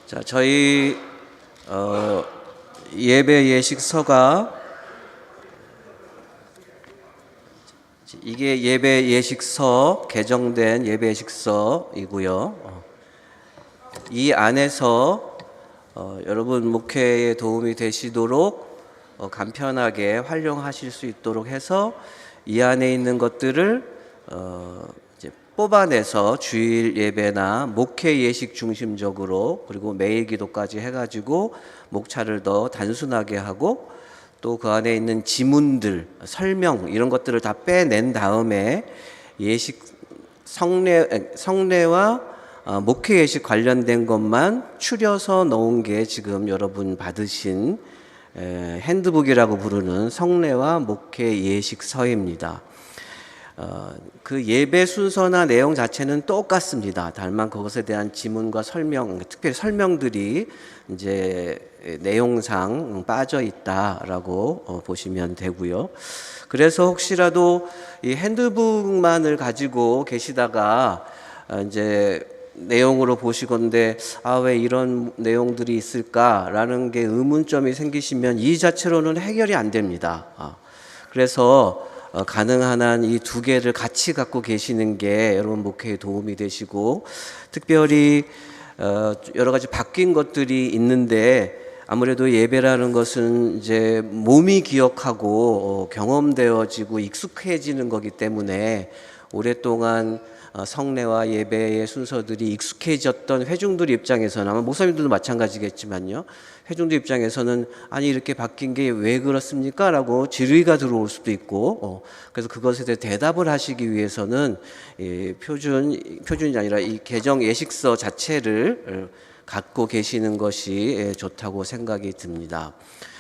자, 저희 예배 예식서가 이게 예배 예식서 개정된 예배 예식서이고요. 이 안에서 여러분 목회에 도움이 되시도록 간편하게 활용하실 수 있도록 해서 이 안에 있는 것들을 이제 뽑아내서 주일 예배나 목회 예식 중심적으로 그리고 매일 기도까지 해가지고 목차를 더 단순하게 하고 또 그 안에 있는 지문들, 설명 이런 것들을 다 빼낸 다음에 예식 성례와 목회 예식 관련된 것만 추려서 넣은 게 지금 여러분 받으신 핸드북이라고 부르는 성례와 목회 예식서입니다. 그 예배 순서나 내용 자체는 똑같습니다. 다만 그것에 대한 지문과 설명, 특별히 설명들이 이제 내용상 빠져 있다라고 보시면 되고요. 그래서 혹시라도 이 핸드북만을 가지고 계시다가 이제 내용으로 보시건데 왜 이런 내용들이 있을까라는 게 의문점이 생기시면 이 자체로는 해결이 안 됩니다. 그래서 가능한 한 이 두 개를 같이 갖고 계시는 게 여러분 목회에 도움이 되시고, 특별히 여러 가지 바뀐 것들이 있는데 아무래도 예배라는 것은 이제 몸이 기억하고 경험되어지고 익숙해지는 거기 때문에 오랫동안 성례와 예배의 순서들이 익숙해졌던 회중들 입장에서는 아마 목사님들도 마찬가지겠지만요, 회중들 입장에서는 아니 이렇게 바뀐 게 왜 그렇습니까? 라고 질의가 들어올 수도 있고, 그래서 그것에 대해 대답을 하시기 위해서는 표준이 아니라 이 개정 예식서 자체를 갖고 계시는 것이 좋다고 생각이 듭니다.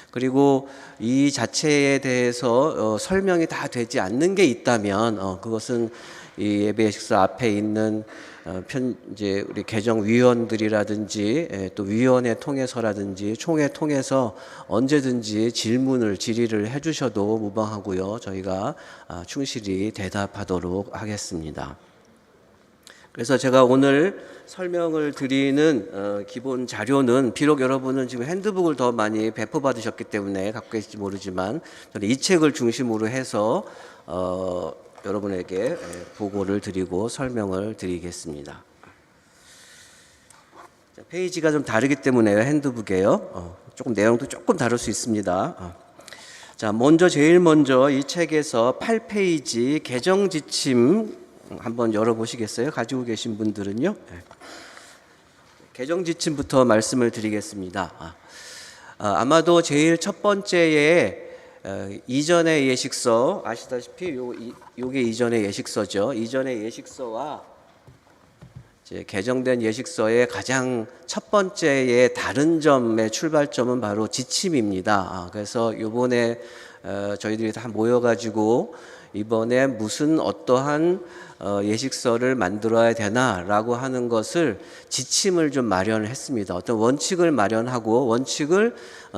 그리고 이 자체에 대해서 설명이 다 되지 않는 게 있다면 그것은 이 예배 예식서 앞에 있는 이제 우리 개정위원들이라든지 또 위원회 통해서라든지 총회 통해서 언제든지 질의를 해주셔도 무방하고요. 저희가 충실히 대답하도록 하겠습니다. 그래서 제가 오늘 설명을 드리는 기본 자료는 비록 여러분은 지금 핸드북을 더 많이 배포받으셨기 때문에 갖고 계실지 모르지만 저는 이 책을 중심으로 해서 여러분에게 보고를 드리고 설명을 드리겠습니다. 페이지가 좀 다르기 때문에 핸드북이에요. 조금 내용도 조금 다를 수 있습니다. 자, 제일 먼저 이 책에서 8페이지 개정 지침 한번 열어보시겠어요? 가지고 계신 분들은요. 개정 지침부터 말씀을 드리겠습니다. 아마도 제일 첫 번째에 이전의 예식서 아시다시피 요게 이전의 예식서죠. 이전의 예식서와 이제 개정된 예식서의 가장 첫 번째의 다른 점의 출발점은 바로 지침입니다. 그래서 이번에 저희들이 다 모여가지고 이번에 무슨 어떠한 예식서를 만들어야 되나라고 하는 것을 지침을 좀 마련을 했습니다. 어떤 원칙을 마련하고 원칙을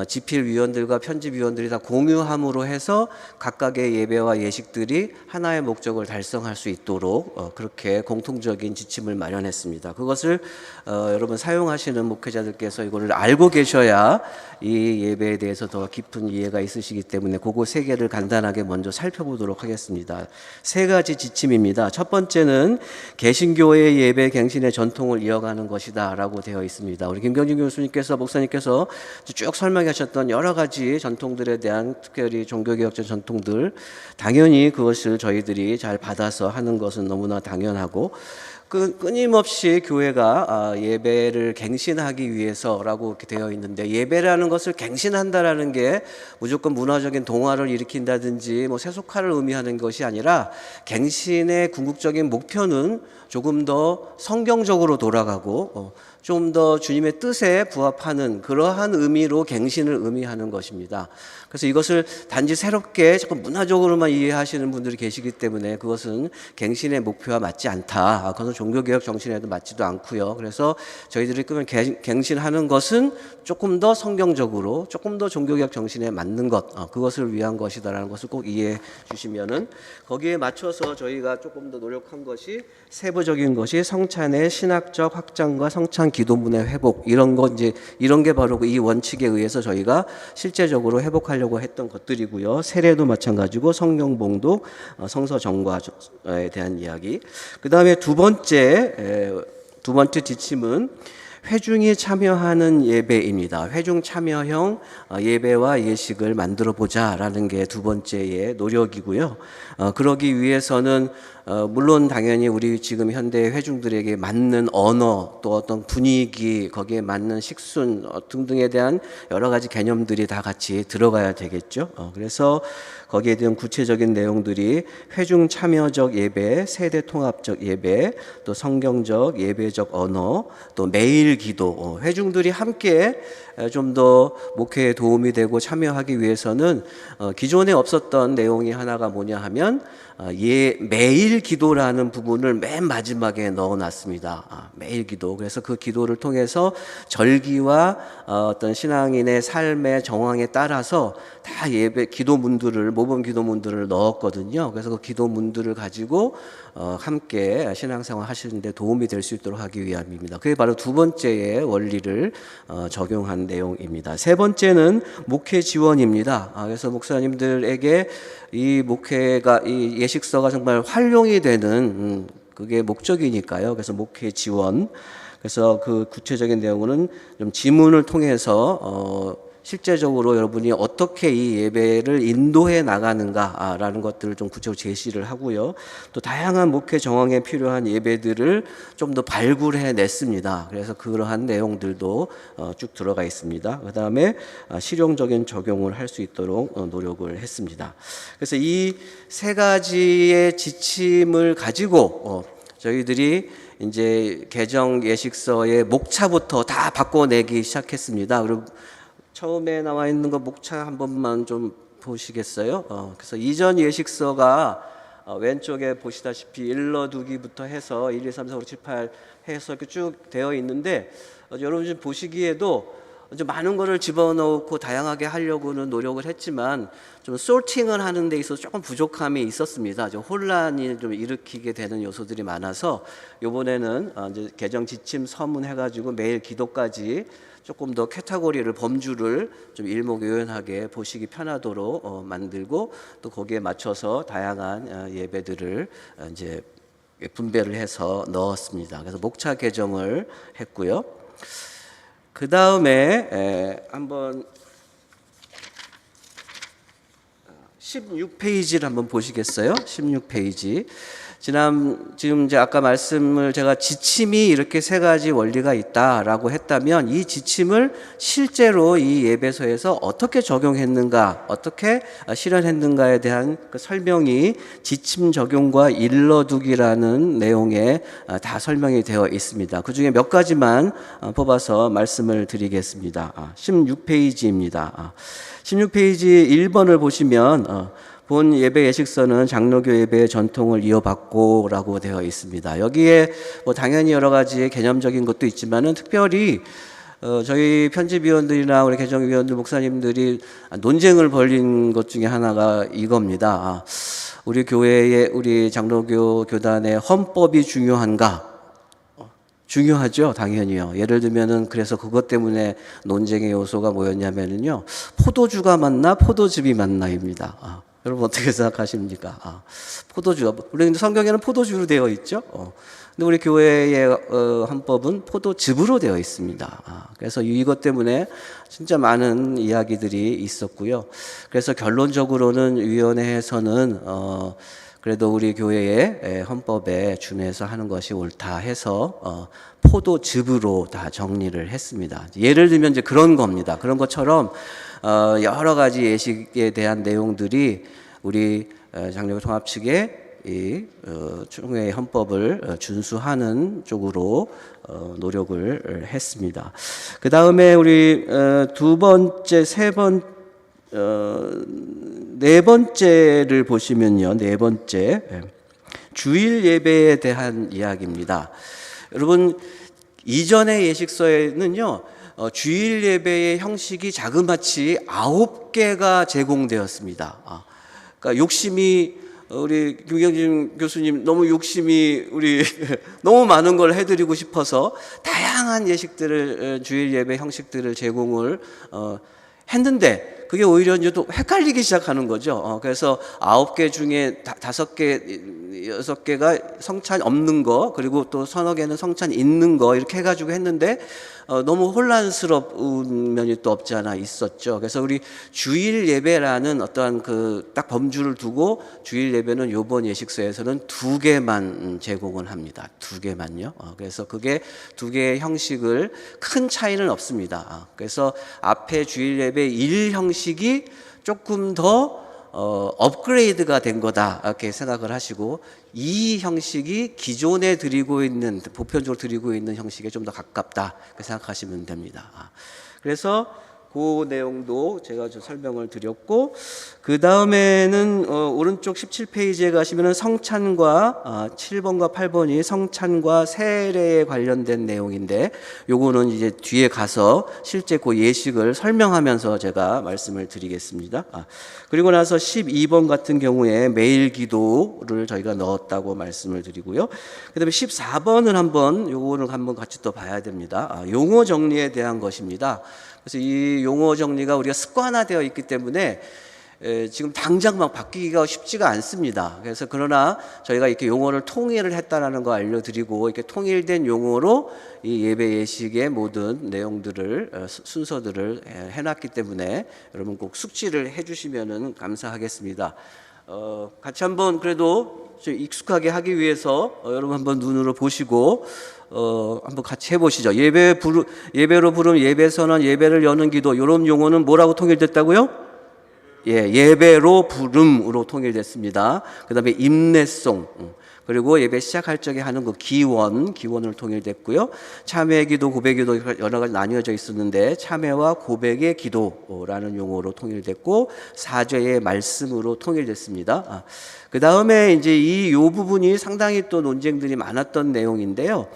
집필위원들과 편집위원들이 다 공유함으로 해서 각각의 예배와 예식들이 하나의 목적을 달성할 수 있도록 그렇게 공통적인 지침을 마련했습니다. 그것을 여러분 사용하시는 목회자들께서 이거를 알고 계셔야 이 예배에 대해서 더 깊은 이해가 있으시기 때문에 그거 세 개를 간단하게 먼저 살펴보도록 하겠습니다. 세 가지 지침입니다. 첫 번째는 개신교의 예배 갱신의 전통을 이어가는 것이다 라고 되어 있습니다. 우리 김경진 교수님께서 목사님께서 쭉 설명하셨던 여러 가지 전통들에 대한 특별히 종교개혁적 전통들, 당연히 그것을 저희들이 잘 받아서 하는 것은 너무나 당연하고, 끊임없이 교회가 예배를 갱신하기 위해서라고 이렇게 되어 있는데, 예배라는 것을 갱신한다라는 게 무조건 문화적인 동화를 일으킨다든지 세속화를 의미하는 것이 아니라, 갱신의 궁극적인 목표는 조금 더 성경적으로 돌아가고 좀 더 주님의 뜻에 부합하는 그러한 의미로 갱신을 의미하는 것입니다. 그래서 이것을 단지 새롭게 조금 문화적으로만 이해하시는 분들이 계시기 때문에 그것은 갱신의 목표와 맞지 않다. 그것은 종교개혁 정신에도 맞지도 않고요. 그래서 저희들이 갱신하는 것은 조금 더 성경적으로, 조금 더 종교개혁 정신에 맞는 것, 그것을 위한 것이다라는 것을 꼭 이해해 주시면은, 거기에 맞춰서 저희가 조금 더 노력한 것이 세부적인 것이 성찬의 신학적 확장과 성찬 기도문의 회복, 이런 게 바로 이 원칙에 의해서 저희가 실제적으로 회복하려고 했던 것들이고요. 세례도 마찬가지고 성경봉도, 성서 정과에 대한 이야기. 그 다음에 두 번째 지침은 회중이 참여하는 예배입니다. 회중 참여형 예배와 예식을 만들어 보자라는 게 두 번째의 노력이고요. 그러기 위해서는 물론 당연히 우리 지금 현대 회중들에게 맞는 언어, 또 어떤 분위기, 거기에 맞는 식순 등등에 대한 여러 가지 개념들이 다 같이 들어가야 되겠죠. 그래서 거기에 대한 구체적인 내용들이 회중 참여적 예배, 세대 통합적 예배, 또 성경적 예배적 언어, 또 매일 기도, 회중들이 함께 좀 더 목회에 도움이 되고 참여하기 위해서는 기존에 없었던 내용이 하나가 뭐냐 하면 매일 기도라는 부분을 맨 마지막에 넣어놨습니다. 매일 기도. 그래서 그 기도를 통해서 절기와 어떤 신앙인의 삶의 정황에 따라서 다 모범 기도문들을 넣었거든요. 그래서 그 기도문들을 가지고 함께 신앙생활 하시는데 도움이 될 수 있도록 하기 위함입니다. 그게 바로 두 번째의 원리를 적용한 내용입니다. 세 번째는 목회 지원입니다. 그래서 목사님들에게 이 목회가, 이 예식서가 정말 활용이 되는 그게 목적이니까요. 그래서 목회 지원. 그래서 그 구체적인 내용은 좀 지문을 통해서 실제적으로 여러분이 어떻게 이 예배를 인도해 나가는가라는 것들을 좀 구체적으로 제시를 하고요. 또 다양한 목회 정황에 필요한 예배들을 좀 더 발굴해 냈습니다. 그래서 그러한 내용들도 쭉 들어가 있습니다. 그 다음에 실용적인 적용을 할 수 있도록 노력을 했습니다. 그래서 이 세 가지의 지침을 가지고 저희들이 이제 개정 예식서의 목차부터 다 바꿔내기 시작했습니다. 그리고 처음에 나와 있는 거 목차 한 번만 좀 보시겠어요? 그래서 이전 예식서가 왼쪽에 보시다시피 일러두기부터 해서 1, 2, 3, 4, 5, 6, 7, 8 해서 이렇게 쭉 되어 있는데 여러분 좀 보시기에도 좀 많은 거를 집어넣고 다양하게 하려고는 노력을 했지만 좀 소팅을 하는 데 있어서 조금 부족함이 있었습니다. 좀 혼란이 좀 일으키게 되는 요소들이 많아서 이번에는 이제 개정 지침 서문 해가지고 매일 기도까지 조금 더 카테고리를, 범주를 좀 일목요연하게 보시기 편하도록 만들고, 또 거기에 맞춰서 다양한 예배들을 이제 분배를 해서 넣었습니다. 그래서 목차 개정을 했고요. 그 다음에 한번 16페이지를 한번 보시겠어요? 16페이지. 지금 이제 아까 말씀을 제가 지침이 이렇게 세 가지 원리가 있다라고 했다면 이 지침을 실제로 이 예배소에서 어떻게 적용했는가, 어떻게 실현했는가에 대한 그 설명이 지침 적용과 일러두기라는 내용에 다 설명이 되어 있습니다. 그 중에 몇 가지만 뽑아서 말씀을 드리겠습니다. 16페이지입니다. 16페이지 1번을 보시면 본 예배 예식서는 장로교 예배의 전통을 이어받고라고 되어 있습니다. 여기에 뭐 당연히 여러 가지 개념적인 것도 있지만은 특별히 저희 편집위원들이나 우리 개정위원들 목사님들이 논쟁을 벌인 것 중에 하나가 이겁니다. 우리 교회의, 우리 장로교 교단의 헌법이 중요한가? 중요하죠, 당연히요. 예를 들면은 그래서 그것 때문에 논쟁의 요소가 뭐였냐면은요, 포도주가 맞나 포도즙이 맞나입니다. 여러분 어떻게 생각하십니까? 포도주, 우리 성경에는 포도주로 되어 있죠. 근데 우리 교회의 헌법은 포도즙으로 되어 있습니다. 그래서 이것 때문에 진짜 많은 이야기들이 있었고요. 그래서 결론적으로는 위원회에서는 그래도 우리 교회의 헌법에 준해서 하는 것이 옳다 해서 포도즙으로 다 정리를 했습니다. 예를 들면 이제 그런 겁니다. 그런 것처럼 여러 가지 예식에 대한 내용들이 우리 장로교 통합 측의 이 총회의 헌법을 준수하는 쪽으로 노력을 했습니다. 그 다음에 우리 두 번째, 네 번째를 보시면요, 네 번째 주일 예배에 대한 이야기입니다. 여러분, 이전의 예식서에는요, 주일 예배의 형식이 자그마치 9개가 제공되었습니다. 그러니까 욕심이, 우리 김경진 교수님 너무 욕심이 우리 너무 많은 걸 해드리고 싶어서 다양한 예식들을, 주일 예배 형식들을 제공을 했는데, 그게 오히려 이제 또 헷갈리기 시작하는 거죠. 그래서 9개 중에 5개, 6개가 성찬 없는 거, 그리고 또 서너 개는 성찬 있는 거, 이렇게 해가지고 했는데, 너무 혼란스러운 면이 또 없지 않아 있었죠. 그래서 우리 주일 예배라는 어떠한 그 딱 범주를 두고, 주일 예배는 요번 예식서에서는 2개만 제공을 합니다. 2개만요. 그래서 그게 2개의 형식을, 큰 차이는 없습니다. 그래서 앞에 주일 예배 1 형식이 조금 더 업그레이드가 된 거다, 이렇게 생각을 하시고, 이 형식이 기존에 드리고 있는, 보편적으로 드리고 있는 형식에 좀 더 가깝다, 이렇게 생각하시면 됩니다. 그래서 그 내용도 제가 좀 설명을 드렸고, 그 다음에는 오른쪽 17페이지에 가시면은 성찬과 7번과 8번이 성찬과 세례에 관련된 내용인데, 요거는 이제 뒤에 가서 실제 그 예식을 설명하면서 제가 말씀을 드리겠습니다. 그리고 나서 12번 같은 경우에 매일 기도를 저희가 넣었다고 말씀을 드리고요. 그 다음에 14번은 요거는 한번 같이 또 봐야 됩니다. 용어 정리에 대한 것입니다. 그래서 이 용어 정리가 우리가 습관화되어 있기 때문에 지금 당장 막 바뀌기가 쉽지가 않습니다. 그래서 그러나 저희가 이렇게 용어를 통일을 했다라는 거 알려드리고, 이렇게 통일된 용어로 이 예배 예식의 모든 내용들을, 순서들을 해놨기 때문에 여러분 꼭 숙지를 해주시면은 감사하겠습니다. 같이 한번 그래도 좀 익숙하게 하기 위해서 여러분 한번 눈으로 보시고 한번 같이 해보시죠. 예배로 부르는 예배 선언, 예배를 여는 기도, 이런 용어는 뭐라고 통일됐다고요? 예배로 부름으로 통일됐습니다. 그 다음에 임내송, 그리고 예배 시작할 적에 하는 그 기원을 통일됐고요. 참회 기도, 고백 기도 여러 가지 나뉘어져 있었는데, 참회와 고백의 기도라는 용어로 통일됐고, 사죄의 말씀으로 통일됐습니다. 그 다음에 이제 요 부분이 상당히 또 논쟁들이 많았던 내용인데요.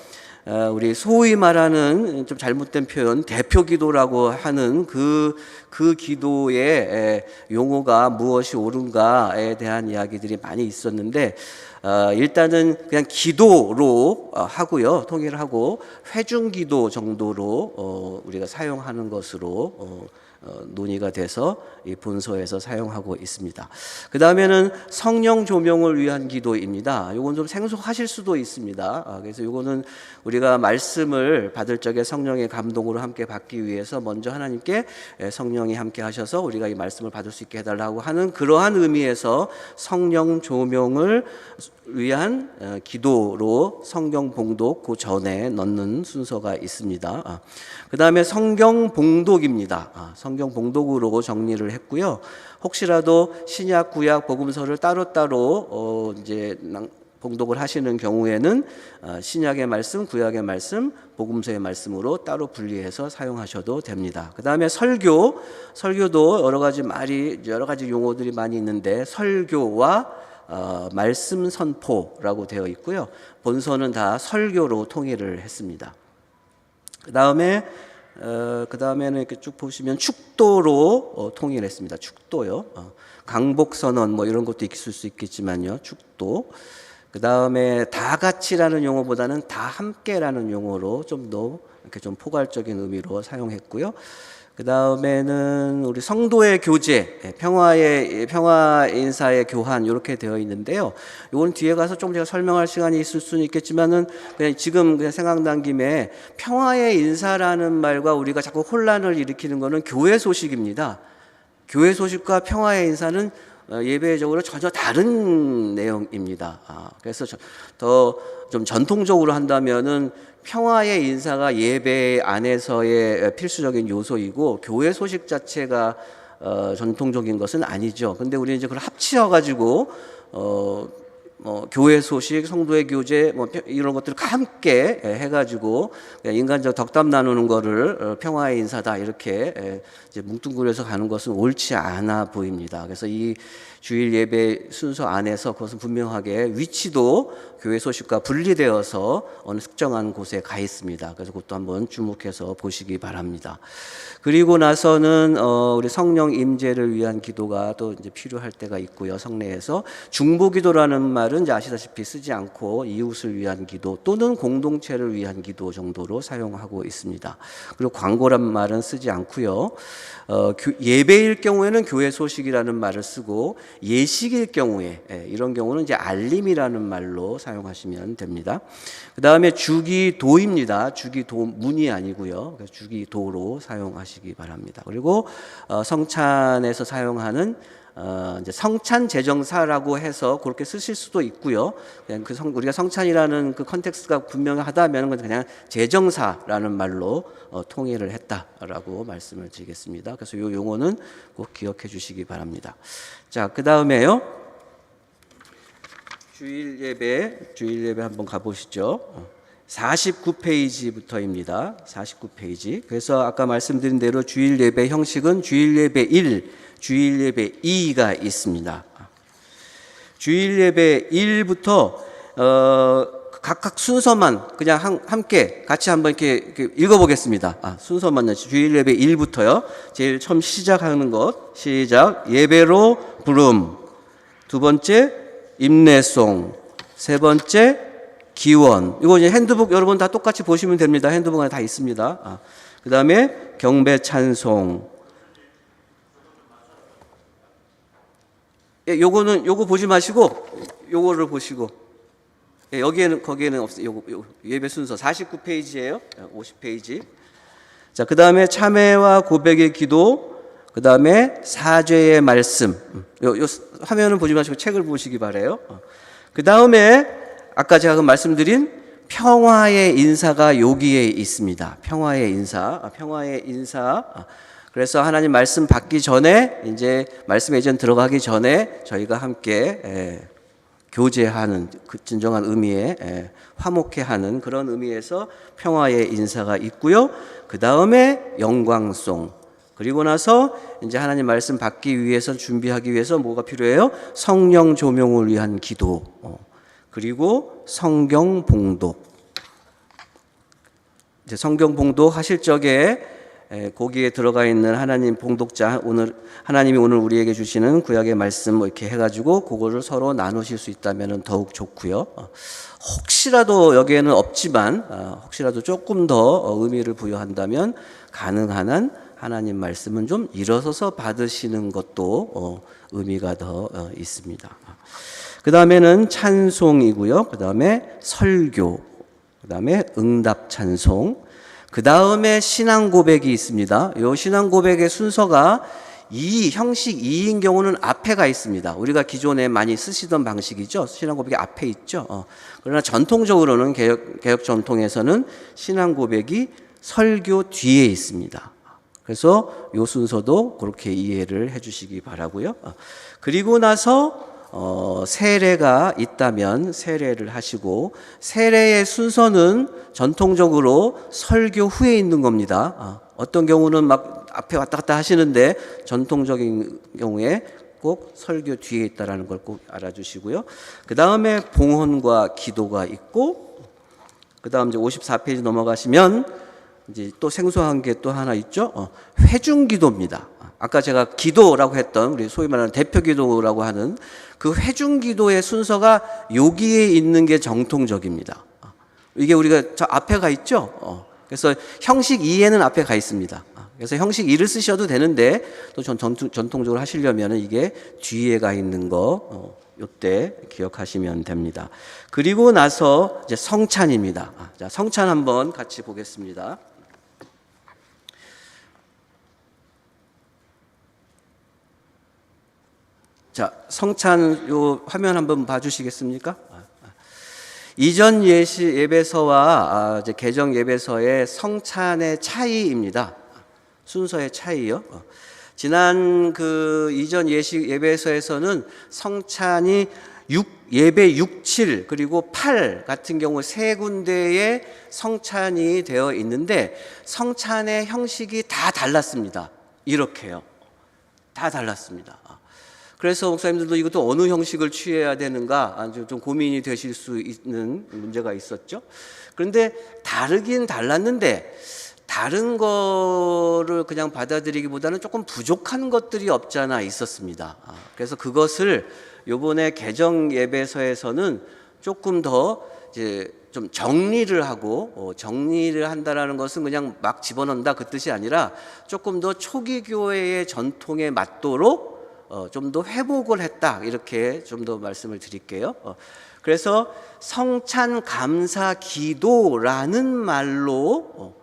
우리 소위 말하는 좀 잘못된 표현, 대표 기도라고 하는 그 기도의 용어가 무엇이 옳은가에 대한 이야기들이 많이 있었는데, 일단은 그냥 기도로 하고요, 통일하고 회중 기도 정도로 우리가 사용하는 것으로 논의가 돼서 이 본서에서 사용하고 있습니다. 그 다음에는 성령 조명을 위한 기도입니다. 이건 좀 생소하실 수도 있습니다. 그래서 이거는 우리가 말씀을 받을 적에 성령의 감동으로 함께 받기 위해서 먼저 하나님께 성령이 함께 하셔서 우리가 이 말씀을 받을 수 있게 해달라고 하는 그러한 의미에서 성령 조명을 위한 기도로 성경 봉독 그 전에 넣는 순서가 있습니다. 그 다음에 성경 봉독입니다. 성경 봉독으로 정리를 했고요. 혹시라도 신약, 구약, 복음서를 따로따로 이제 봉독을 하시는 경우에는 신약의 말씀, 구약의 말씀, 복음서의 말씀으로 따로 분리해서 사용하셔도 됩니다. 그 다음에 설교도 여러 가지 용어들이 많이 있는데, 설교와 말씀 선포라고 되어 있고요. 본서는 다 설교로 통일을 했습니다. 그 다음에는 이렇게 쭉 보시면 축도로 통일했습니다. 축도요. 강복 선언 뭐 이런 것도 있을 수 있겠지만요. 축도. 그 다음에 다 같이라는 용어보다는 다 함께라는 용어로 좀 더 이렇게 좀 포괄적인 의미로 사용했고요. 그 다음에는 우리 성도의 교제, 평화 인사의 교환, 이렇게 되어 있는데요. 이건 뒤에 가서 좀 제가 설명할 시간이 있을 수는 있겠지만은 그냥 지금 그냥 생각난 김에 평화의 인사라는 말과 우리가 자꾸 혼란을 일으키는 것은 교회 소식입니다. 교회 소식과 평화의 인사는 예배적으로 전혀 다른 내용입니다. 그래서 더 좀 전통적으로 한다면은 평화의 인사가 예배 안에서의 필수적인 요소이고, 교회 소식 자체가 전통적인 것은 아니죠. 근데 우리는 이제 그걸 합치어 가지고 교회 소식, 성도의 교제, 이런 것들을 함께 해가지고 인간적 덕담 나누는 거를 평화의 인사다 이렇게 이제 뭉뚱그려서 가는 것은 옳지 않아 보입니다. 그래서 이 주일 예배 순서 안에서 그것은 분명하게 위치도 교회 소식과 분리되어서 어느 특정한 곳에 가 있습니다. 그래서 그것도 한번 주목해서 보시기 바랍니다. 그리고 나서는 우리 성령 임재를 위한 기도가 또 이제 필요할 때가 있고요. 성례에서 중보기도라는 말은 이제 아시다시피 쓰지 않고 이웃을 위한 기도 또는 공동체를 위한 기도 정도로 사용하고 있습니다. 그리고 광고란 말은 쓰지 않고요. 예배일 경우에는 교회 소식이라는 말을 쓰고 예식일 경우에 이런 경우는 이제 알림이라는 말로 사용하시면 됩니다. 그 다음에 주기도입니다. 주기도문이 아니고요. 주기도로 사용하시기 바랍니다. 그리고 성찬에서 사용하는 이제 성찬 제정사라고 해서 그렇게 쓰실 수도 있고요. 그냥 우리가 성찬이라는 그 컨텍스트가 분명하다면 그냥 제정사라는 말로 통일을 했다라고 말씀을 드리겠습니다. 그래서 이 용어는 꼭 기억해 주시기 바랍니다. 자, 그 다음에요. 주일 예배 한번 가보시죠. 49페이지부터입니다. 49페이지. 그래서 아까 말씀드린 대로 주일 예배 형식은 주일 예배 1, 주일 예배 2가 있습니다. 주일 예배 1부터 각각 순서만 그냥 함께 같이 한번 이렇게 읽어보겠습니다. 순서만요. 주일 예배 1부터요. 제일 처음 시작하는 것. 시작. 예배로 부름. 두 번째 임내송. 세 번째 기원. 이거 이제 핸드북 여러분 다 똑같이 보시면 됩니다. 핸드북 안에 다 있습니다. 그 다음에 경배 찬송. 요거 보지 마시고 요거를 보시고 거기에는 없어요. 요거 예배 순서 49페이지예요. 50페이지. 자, 그다음에 참회와 고백의 기도, 그다음에 사죄의 말씀. 요 화면은 보지 마시고 책을 보시기 바래요. 그다음에 아까 제가 말씀드린 평화의 인사가 여기에 있습니다. 평화의 인사. 그래서 하나님 말씀 받기 전에 이제 말씀 예전 들어가기 전에 저희가 함께 교제하는 그 진정한 의미의 화목해하는 그런 의미에서 평화의 인사가 있고요. 그 다음에 영광송. 그리고 나서 이제 하나님 말씀 받기 위해서 준비하기 위해서 뭐가 필요해요? 성령 조명을 위한 기도. 그리고 성경 봉독. 이제 성경 봉독 하실 적에 거기에 들어가 있는 하나님 봉독자 하나님이 오늘 우리에게 주시는 구약의 말씀 이렇게 해가지고 그거를 서로 나누실 수 있다면 더욱 좋고요. 혹시라도 여기에는 없지만 혹시라도 조금 더 의미를 부여한다면 가능한 한 하나님 말씀은 좀 일어서서 받으시는 것도 의미가 더 있습니다. 그 다음에는 찬송이고요. 그 다음에 설교, 그 다음에 응답 찬송. 그 다음에 신앙 고백이 있습니다. 이 신앙 고백의 순서가 형식 2인 경우는 앞에 가 있습니다. 우리가 기존에 많이 쓰시던 방식이죠. 신앙 고백이 앞에 있죠. 그러나 전통적으로는 개혁 전통에서는 신앙 고백이 설교 뒤에 있습니다. 그래서 이 순서도 그렇게 이해를 해주시기 바라고요. 그리고 나서 세례가 있다면 세례를 하시고, 세례의 순서는 전통적으로 설교 후에 있는 겁니다. 어떤 경우는 막 앞에 왔다 갔다 하시는데 전통적인 경우에 꼭 설교 뒤에 있다라는 걸 꼭 알아주시고요. 그 다음에 봉헌과 기도가 있고, 그 다음 이제 54페이지 넘어가시면 이제 또 생소한 게 또 하나 있죠. 회중 기도입니다. 아까 제가 기도라고 했던 우리 소위 말하는 대표 기도라고 하는 그 회중 기도의 순서가 여기에 있는 게 정통적입니다. 이게 우리가 저 앞에 가 있죠. 그래서 형식 2에는 앞에 가 있습니다. 그래서 형식 2를 쓰셔도 되는데 또 전통적으로 하시려면 이게 뒤에 가 있는 거 이때 기억하시면 됩니다. 그리고 나서 이제 성찬입니다. 자, 성찬 한번 같이 보겠습니다. 자, 성찬 요 화면 한번 봐주시겠습니까? 이전 예배서와 이제 개정 예배서의 성찬의 차이입니다. 순서의 차이요. 지난 그 이전 예배서에서는 성찬이 예배 6, 7 그리고 8 같은 경우 세 군데의 성찬이 되어 있는데 성찬의 형식이 다 달랐습니다. 이렇게요. 다 달랐습니다. 그래서 목사님들도 이것도 어느 형식을 취해야 되는가 아주 좀 고민이 되실 수 있는 문제가 있었죠. 그런데 다르긴 달랐는데 다른 거를 그냥 받아들이기보다는 조금 부족한 것들이 없지 않아 있었습니다. 그래서 그것을 요번에 개정 예배서에서는 조금 더 이제 좀 정리를 하고 정리를 한다라는 것은 그냥 막 집어넣는다 그 뜻이 아니라 조금 더 초기 교회의 전통에 맞도록 좀 더 회복을 했다 이렇게 좀 더 말씀을 드릴게요. 그래서 성찬 감사 기도라는 말로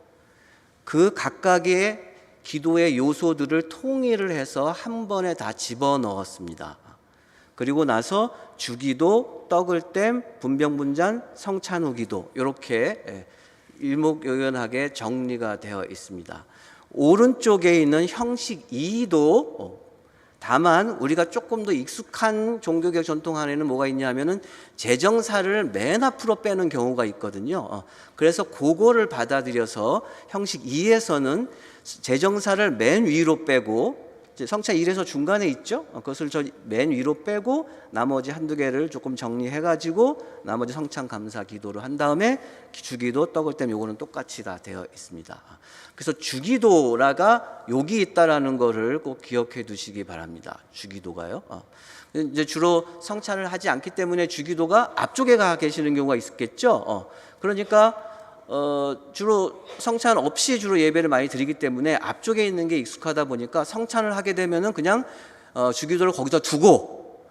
그 각각의 기도의 요소들을 통일을 해서 한 번에 다 집어넣었습니다. 그리고 나서 주기도, 떡을댐, 분병분잔, 성찬 후 기도 이렇게 일목요연하게 정리가 되어 있습니다. 오른쪽에 있는 형식 2도 다만 우리가 조금 더 익숙한 종교개혁 전통 안에는 뭐가 있냐면은 제정사를 맨 앞으로 빼는 경우가 있거든요. 그래서 그거를 받아들여서 형식 2에서는 제정사를 맨 위로 빼고 성찬 1에서 중간에 있죠. 그것을 맨 위로 빼고 나머지 한두 개를 조금 정리해가지고 나머지 성찬 감사 기도를 한 다음에 주기도 떡을댐 요거는 똑같이 다 되어 있습니다. 그래서 주기도라가 여기 있다라는 거를 꼭 기억해 두시기 바랍니다. 주기도가요. 이제 주로 성찬을 하지 않기 때문에 주기도가 앞쪽에 가 계시는 경우가 있겠죠. 그러니까 주로 성찬 없이 주로 예배를 많이 드리기 때문에 앞쪽에 있는 게 익숙하다 보니까 성찬을 하게 되면은 그냥 주기도를 거기다 두고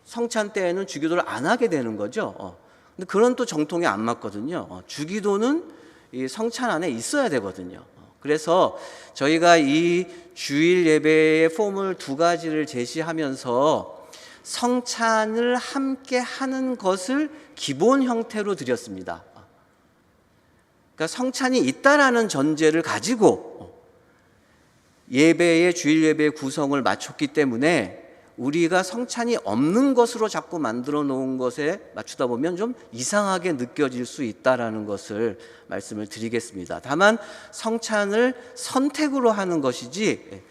성찬 때에는 주기도를 안 하게 되는 거죠. 근데 그런 또 정통이 안 맞거든요. 주기도는 이 성찬 안에 있어야 되거든요. 그래서 저희가 이 주일 예배의 폼을 두 가지를 제시하면서 성찬을 함께 하는 것을 기본 형태로 드렸습니다. 그러니까 성찬이 있다라는 전제를 가지고 예배의 주일 예배의 구성을 맞췄기 때문에 우리가 성찬이 없는 것으로 자꾸 만들어 놓은 것에 맞추다 보면 좀 이상하게 느껴질 수 있다라는 것을 말씀을 드리겠습니다. 다만 성찬을 선택으로 하는 것이지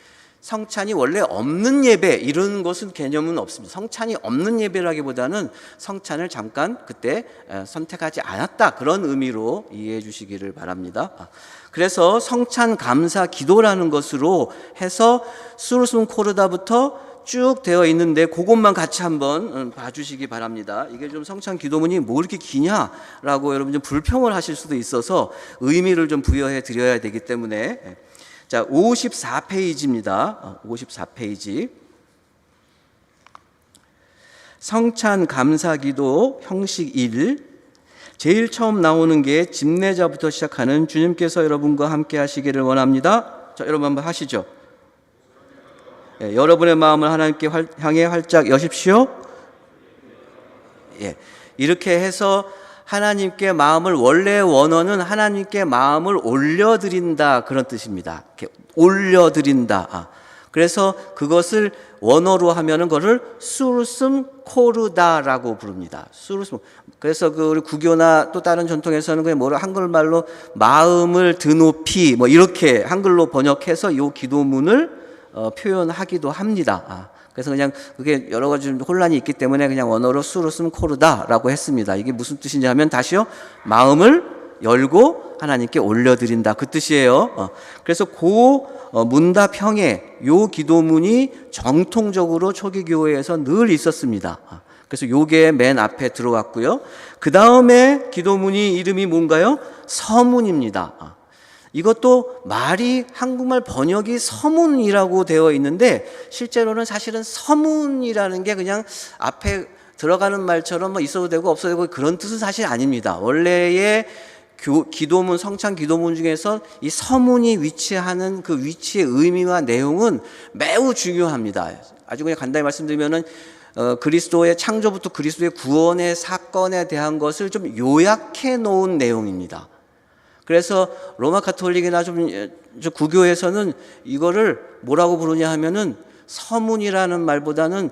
성찬이 원래 없는 예배 이런 것은 개념은 없습니다. 성찬이 없는 예배라기보다는 성찬을 잠깐 그때 선택하지 않았다 그런 의미로 이해해 주시기를 바랍니다. 그래서 성찬 감사 기도라는 것으로 해서 수르숨 코르다부터 쭉 되어 있는데 그것만 같이 한번 봐주시기 바랍니다. 이게 좀 성찬 기도문이 뭐 이렇게 기냐라고 여러분 좀 불평을 하실 수도 있어서 의미를 좀 부여해 드려야 되기 때문에 자 54페이지입니다. 54페이지 성찬 감사 기도 형식 1 제일 처음 나오는 게 집례자부터 시작하는 주님께서 여러분과 함께 하시기를 원합니다. 자 여러분 한번 하시죠. 예, 여러분의 마음을 하나님께 향해 활짝 여십시오. 예, 이렇게 해서 하나님께 마음을 원래 원어는 하나님께 마음을 올려드린다 그런 뜻입니다. 이렇게 올려드린다. 그래서 그것을 원어로 하면은 그거를 수르슴 코르다라고 부릅니다. 수르슴. 그래서 그 우리 구교나 또 다른 전통에서는 그냥 뭐라 한글말로 마음을 드높이 뭐 이렇게 한글로 번역해서 이 기도문을 표현하기도 합니다. 그래서 그냥 그게 여러 가지 혼란이 있기 때문에 그냥 원어로 수르슴 코르다라고 했습니다. 이게 무슨 뜻인지 하면 다시요. 마음을 열고 하나님께 올려드린다 그 뜻이에요. 그래서 그 문답형에 요 기도문이 정통적으로 초기 교회에서 늘 있었습니다. 그래서 요게 맨 앞에 들어갔고요. 그 다음에 기도문이 이름이 뭔가요? 서문입니다. 이것도 말이 한국말 번역이 서문이라고 되어 있는데 실제로는 사실은 서문이라는 게 그냥 앞에 들어가는 말처럼 뭐 있어도 되고 없어도 되고 그런 뜻은 사실 아닙니다. 원래의 기도문, 성찬 기도문 중에서 이 서문이 위치하는 그 위치의 의미와 내용은 매우 중요합니다. 아주 그냥 간단히 말씀드리면은 그리스도의 창조부터 그리스도의 구원의 사건에 대한 것을 좀 요약해 놓은 내용입니다. 그래서 로마 가톨릭이나 좀 구교에서는 이거를 뭐라고 부르냐 하면은 서문이라는 말보다는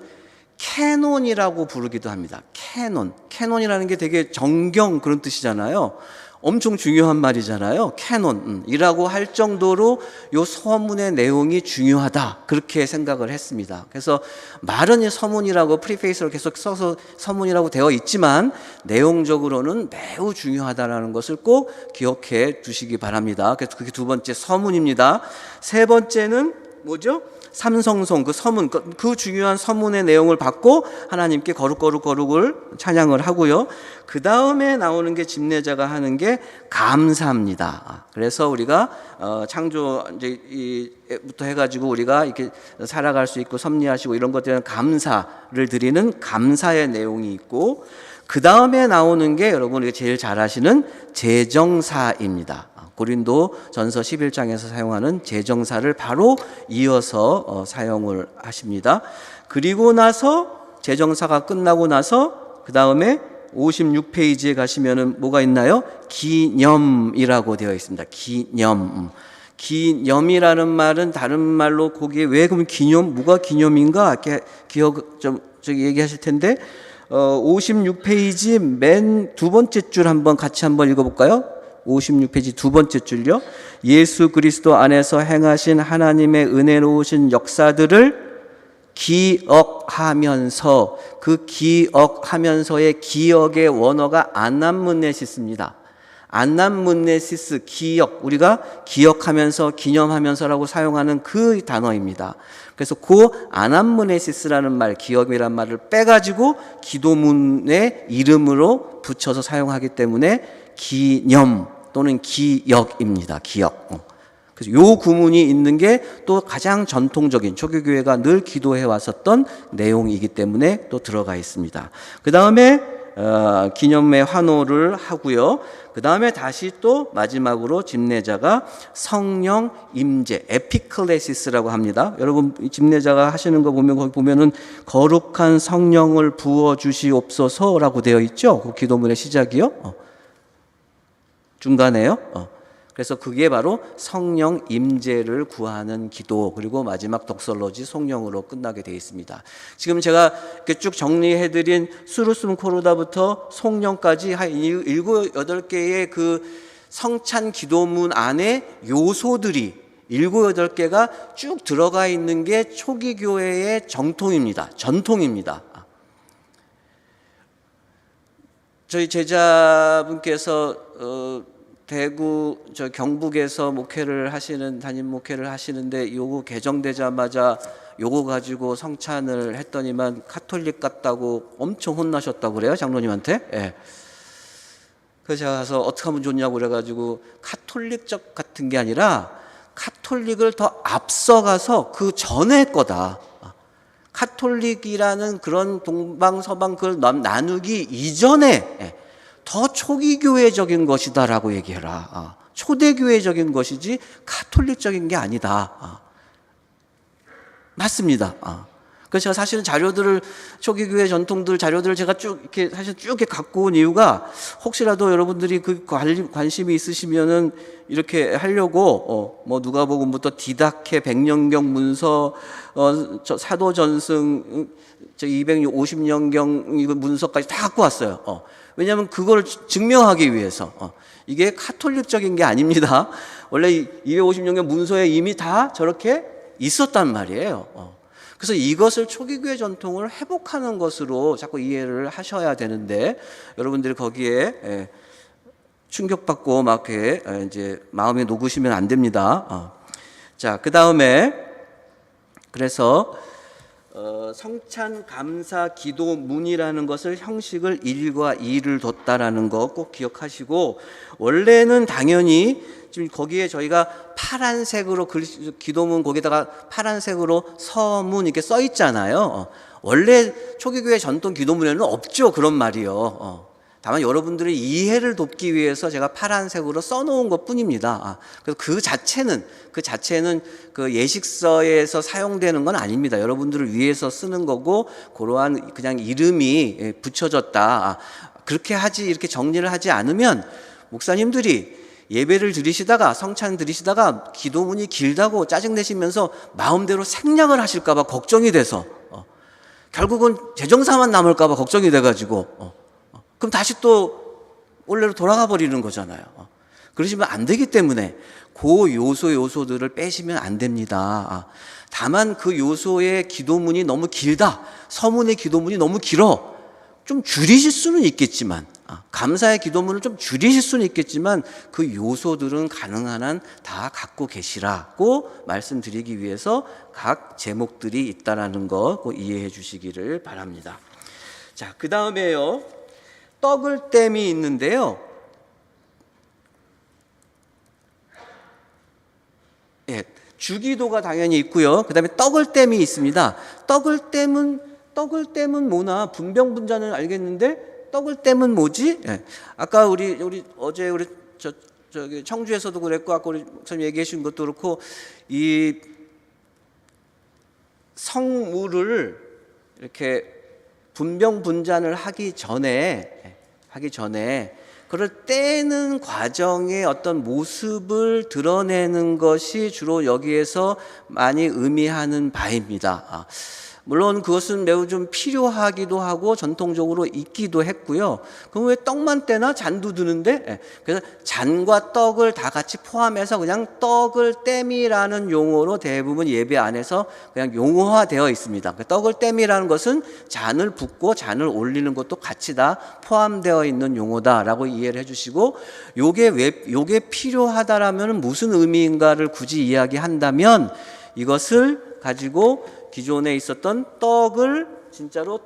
캐논이라고 부르기도 합니다. 캐논. 캐논이라는 게 되게 정경 그런 뜻이잖아요. 엄청 중요한 말이잖아요. 캐논이라고 할 정도로 요 서문의 내용이 중요하다. 그렇게 생각을 했습니다. 그래서 말은 이 서문이라고 프리페이스로 계속 써서 서문이라고 되어 있지만 내용적으로는 매우 중요하다라는 것을 꼭 기억해 두시기 바랍니다. 그래서 그게 두 번째 서문입니다. 세 번째는 뭐죠? 삼성송, 그 서문, 그 중요한 서문의 내용을 받고 하나님께 거룩을 찬양을 하고요. 그 다음에 나오는 게 집례자가 하는 게 감사입니다. 그래서 우리가 창조 이제부터 해가지고 우리가 이렇게 살아갈 수 있고 섭리하시고 이런 것들은 감사를 드리는 감사의 내용이 있고, 그 다음에 나오는 게 여러분이 제일 잘 아시는 제정사입니다. 고린도 전서 11장에서 사용하는 제정사를 바로 이어서 사용을 하십니다. 그리고 나서 제정사가 끝나고 나서 그 다음에 56페이지에 가시면은 뭐가 있나요? 기념이라고 되어 있습니다. 기념. 기념이라는 말은 다른 말로 거기에 왜 그럼 기념, 뭐가 기념인가? 이렇게 기억 좀 저기 얘기하실 텐데 56페이지 맨 두 번째 줄 같이 한번 읽어볼까요? 56페이지 두 번째 줄요. 예수 그리스도 안에서 행하신 하나님의 은혜로우신 역사들을 기억하면서, 그 기억하면서의 기억의 원어가 안남문네시스입니다. 안남문네시스, 기억, 우리가 기억하면서 기념하면서라고 사용하는 그 단어입니다. 그래서 그 안남문네시스라는 말, 기억이란 말을 빼가지고 기도문의 이름으로 붙여서 사용하기 때문에 기념 또는 기억입니다. 기억. 그래서 요 구문이 있는 게 또 가장 전통적인 초기교회가 늘 기도해 왔었던 내용이기 때문에 또 들어가 있습니다. 그 다음에 기념의 환호를 하고요. 그 다음에 다시 또 마지막으로 집례자가 성령 임재, 에피클레시스라고 합니다. 여러분 집례자가 하시는 거 보면 거기 보면은 거룩한 성령을 부어 주시옵소서라고 되어 있죠. 그 기도문의 시작이요. 중간에요. 그래서 그게 바로 성령 임재를 구하는 기도, 그리고 마지막 독설로지 송영으로 끝나게 되어 있습니다. 지금 제가 이렇게 쭉 정리해드린 수르숨 코르다부터 송영까지 한 7, 8개의 그 성찬 기도문 안에 요소들이 7, 8개가 쭉 들어가 있는 게 초기 교회의 정통입니다. 전통입니다. 저희 제자분께서 대구 경북에서 목회를 하시는, 담임 목회를 하시는데 요거 개정되자마자 요거 가지고 성찬을 했더니만 카톨릭 같다고 엄청 혼나셨다고 그래요, 장로님한테. 예. 그래서 제가 가서 어떻게 하면 좋냐고 그래가지고 카톨릭적 같은 게 아니라 카톨릭을 더 앞서가서 그 전의 거다. 카톨릭이라는 그런 동방서방 그걸 나누기 이전에 더 초기교회적인 것이다라고 얘기해라. 초대교회적인 것이지 카톨릭적인 게 아니다. 맞습니다. 그래서 제가 사실은 자료들을, 초기교회 전통들 자료들을 제가 쭉 이렇게 사실 쭉 이렇게 갖고 온 이유가, 혹시라도 여러분들이 그 관심이 있으시면은 이렇게 하려고 뭐 누가복음부터 디다케, 백년경 문서, 사도전승, 250년경 이거 문서까지 다 갖고 왔어요. 왜냐하면 그걸 증명하기 위해서. 이게 카톨릭적인 게 아닙니다. 원래 250년경 문서에 이미 다 저렇게 있었단 말이에요. 그래서 이것을 초기교회 전통을 회복하는 것으로 자꾸 이해를 하셔야 되는데, 여러분들이 거기에 충격받고 막 이렇게 이제 마음에 녹으시면 안 됩니다. 자, 그 다음에 그래서 성찬 감사 기도문이라는 것을 형식을 1과 2를 뒀다라는 거 꼭 기억하시고, 원래는 당연히 지금 거기에 저희가 파란색으로 기도문 거기다가 파란색으로 서문 이렇게 써 있잖아요. 원래 초기교회 전통 기도문에는 없죠, 그런 말이요. 다만 여러분들의 이해를 돕기 위해서 제가 파란색으로 써놓은 것 뿐입니다. 그래서 그 자체는 그 예식서에서 사용되는 건 아닙니다. 여러분들을 위해서 쓰는 거고, 그러한 그냥 이름이 붙여졌다. 그렇게 이렇게 정리를 하지 않으면 목사님들이 예배를 드리시다가, 성찬 드리시다가 기도문이 길다고 짜증내시면서 마음대로 생략을 하실까봐 걱정이 돼서 결국은 재정사만 남을까 봐 걱정이 돼가지고 그럼 다시 또 원래로 돌아가 버리는 거잖아요. 그러시면 안 되기 때문에 그 요소들을 빼시면 안 됩니다. 다만 그 요소의 기도문이 너무 길다, 서문의 기도문이 너무 길어, 좀 줄이실 수는 있겠지만, 감사의 기도문을 좀 줄이실 수는 있겠지만 그 요소들은 가능한 한 다 갖고 계시라고 말씀드리기 위해서 각 제목들이 있다라는 거 꼭 이해해 주시기를 바랍니다. 자, 그 다음에요, 떡을 땜이 있는데요. 예, 주기도가 당연히 있고요. 그 다음에 떡을 땜이 있습니다. 떡을 땜은 뭐나, 분병분자는 알겠는데 떡을 땜은 뭐지? 예. 아까 어제 저기 청주에서도 그랬고, 아까 우리 목사님 얘기해 주신 것도 그렇고, 이 성물을 이렇게 분병분잔을 하기 전에 그걸 떼는 과정의 어떤 모습을 드러내는 것이 주로 여기에서 많이 의미하는 바입니다. 물론 그것은 매우 좀 필요하기도 하고 전통적으로 있기도 했고요. 그럼 왜 떡만 떼나? 잔도 드는데? 그래서 잔과 떡을 다 같이 포함해서 그냥 떡을 땜이라는 용어로 대부분 예배 안에서 그냥 용어화되어 있습니다. 떡을 땜이라는 것은 잔을 붓고 잔을 올리는 것도 같이 다 포함되어 있는 용어다라고 이해를 해주시고, 요게 필요하다라면 무슨 의미인가를 굳이 이야기한다면, 이것을 가지고 기존에 있었던 떡을 진짜로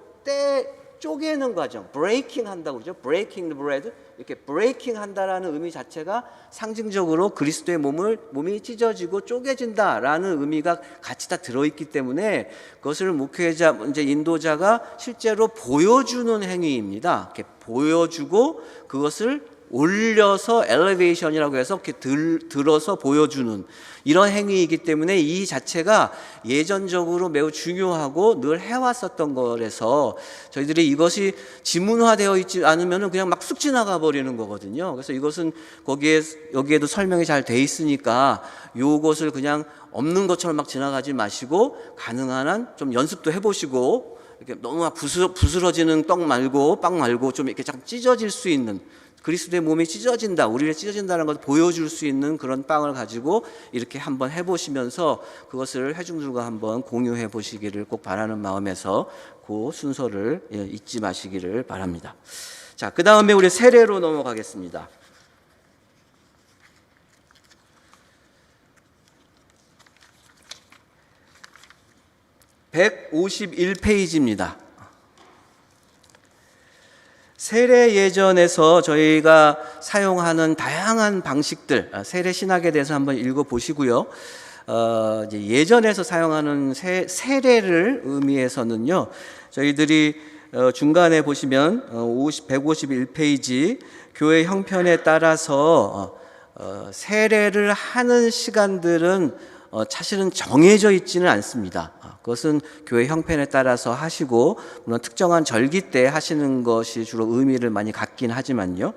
쪼개는 과정, breaking 한다고 그러죠. breaking the bread, 이렇게 breaking 한다라는 의미 자체가 상징적으로 그리스도의 몸이 찢어지고 쪼개진다라는 의미가 같이 다 들어있기 때문에 그것을 목회자, 이제 인도자가 실제로 보여주는 행위입니다. 이렇게 보여주고 그것을 올려서 엘리베이션이라고 해서 이렇게 들어서 보여주는 이런 행위이기 때문에 이 자체가 예전적으로 매우 중요하고 늘 해왔었던 거라서 저희들이 이것이 지문화되어 있지 않으면 그냥 막 쑥 지나가 버리는 거거든요. 그래서 이것은 여기에도 설명이 잘 돼 있으니까 요것을 그냥 없는 것처럼 막 지나가지 마시고 가능한 한 좀 연습도 해보시고, 이렇게 너무 부스러지는 빵 말고 좀 이렇게 좀 찢어질 수 있는, 그리스도의 몸이 찢어진다, 우리를 찢어진다는 것을 보여줄 수 있는 그런 빵을 가지고 이렇게 한번 해보시면서 그것을 회중들과 한번 공유해 보시기를 꼭 바라는 마음에서 그 순서를 잊지 마시기를 바랍니다. 자, 그 다음에 우리 세례로 넘어가겠습니다. (151페이지입니다) 세례 예전에서 저희가 사용하는 다양한 방식들, 세례 신학에 대해서 한번 읽어보시고요. 이제 예전에서 사용하는 세례를 의미해서는요, 저희들이 중간에 보시면 151페이지 교회 형편에 따라서 세례를 하는 시간들은 사실은 정해져 있지는 않습니다. 그것은 교회 형편에 따라서 하시고, 물론 특정한 절기 때 하시는 것이 주로 의미를 많이 갖긴 하지만요.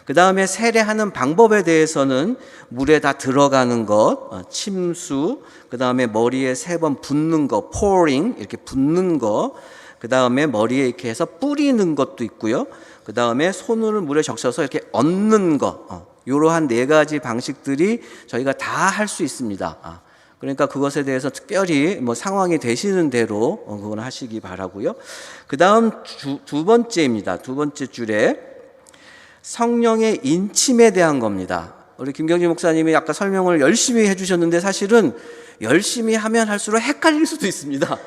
그 다음에 세례하는 방법에 대해서는 물에 다 들어가는 것, 침수, 그 다음에 머리에 3번 붓는 거, pouring, 이렇게 붓는 거, 그 다음에 머리에 이렇게 해서 뿌리는 것도 있고요. 그 다음에 손을 물에 적셔서 이렇게 얹는 거, 이러한 4가지 방식들이 저희가 다 할 수 있습니다. 그러니까 그것에 대해서 특별히 상황이 되시는 대로 그건 하시기 바라고요. 그 다음 두 번째입니다. 두 번째 줄에 성령의 인침에 대한 겁니다. 우리 김경진 목사님이 아까 설명을 열심히 해주셨는데 사실은 열심히 하면 할수록 헷갈릴 수도 있습니다.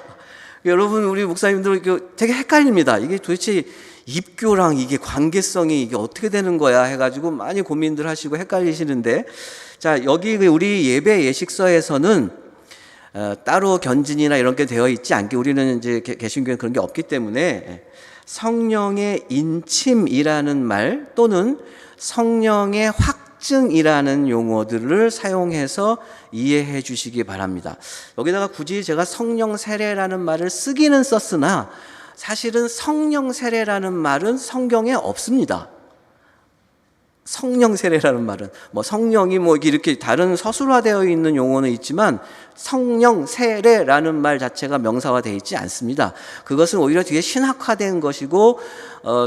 여러분, 우리 목사님들 되게 헷갈립니다. 이게 도대체 입교랑 이게 관계성이 이게 어떻게 되는 거야 해가지고 많이 고민들 하시고 헷갈리시는데, 자, 여기 우리 예배 예식서에서는 따로 견진이나 이런 게 되어 있지 않게, 우리는 이제 개신교회는 그런 게 없기 때문에 성령의 인침이라는 말 또는 성령의 확증이라는 용어들을 사용해서 이해해 주시기 바랍니다. 여기다가 굳이 제가 성령 세례라는 말을 쓰기는 썼으나 사실은 성령 세례라는 말은 성경에 없습니다. 성령 세례라는 말은 뭐 성령이 뭐 이렇게 다른 서술화되어 있는 용어는 있지만 성령 세례라는 말 자체가 명사화되어 있지 않습니다. 그것은 오히려 뒤에 신학화된 것이고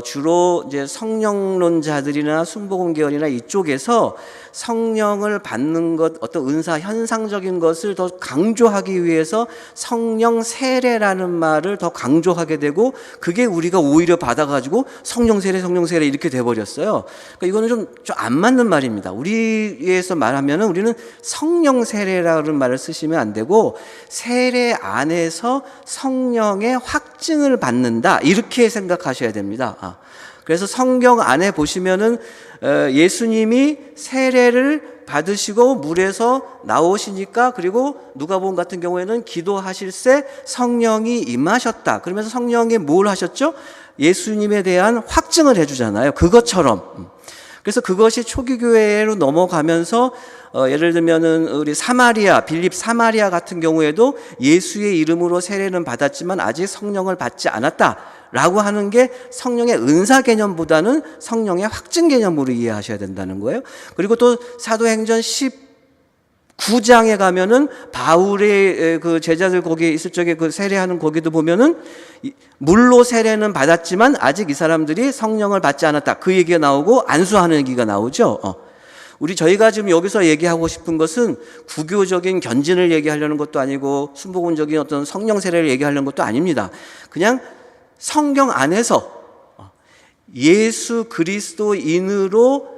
주로 이제 성령론자들이나 순복음 계열이나 이쪽에서 성령을 받는 것, 어떤 은사 현상적인 것을 더 강조하기 위해서 성령 세례라는 말을 더 강조하게 되고, 그게 우리가 오히려 받아가지고 성령 세례 이렇게 돼버렸어요. 그러니까 이거는 좀 안 맞는 말입니다. 우리에서 말하면은 우리는 성령 세례라는 말을 쓰시면 안 되고 세례 안에서 성령의 확증을 받는다, 이렇게 생각하셔야 됩니다. 그래서 성경 안에 보시면은 예수님이 세례를 받으시고 물에서 나오시니까, 그리고 누가복음 같은 경우에는 기도하실새 성령이 임하셨다 그러면서 성령이 뭘 하셨죠? 예수님에 대한 확증을 해주잖아요. 그것처럼. 그래서 그것이 초기 교회로 넘어가면서 예를 들면은 우리 빌립 사마리아 같은 경우에도 예수의 이름으로 세례는 받았지만 아직 성령을 받지 않았다라고 하는 게 성령의 은사 개념보다는 성령의 확증 개념으로 이해하셔야 된다는 거예요. 그리고 또 사도행전 19장에 가면은 바울의 그 제자들 거기에 있을 적에 그 세례하는 거기도 보면은 물로 세례는 받았지만 아직 이 사람들이 성령을 받지 않았다, 그 얘기가 나오고 안수하는 얘기가 나오죠. 저희가 지금 여기서 얘기하고 싶은 것은 구교적인 견진을 얘기하려는 것도 아니고 순복음적인 어떤 성령 세례를 얘기하려는 것도 아닙니다. 그냥 성경 안에서 예수 그리스도인으로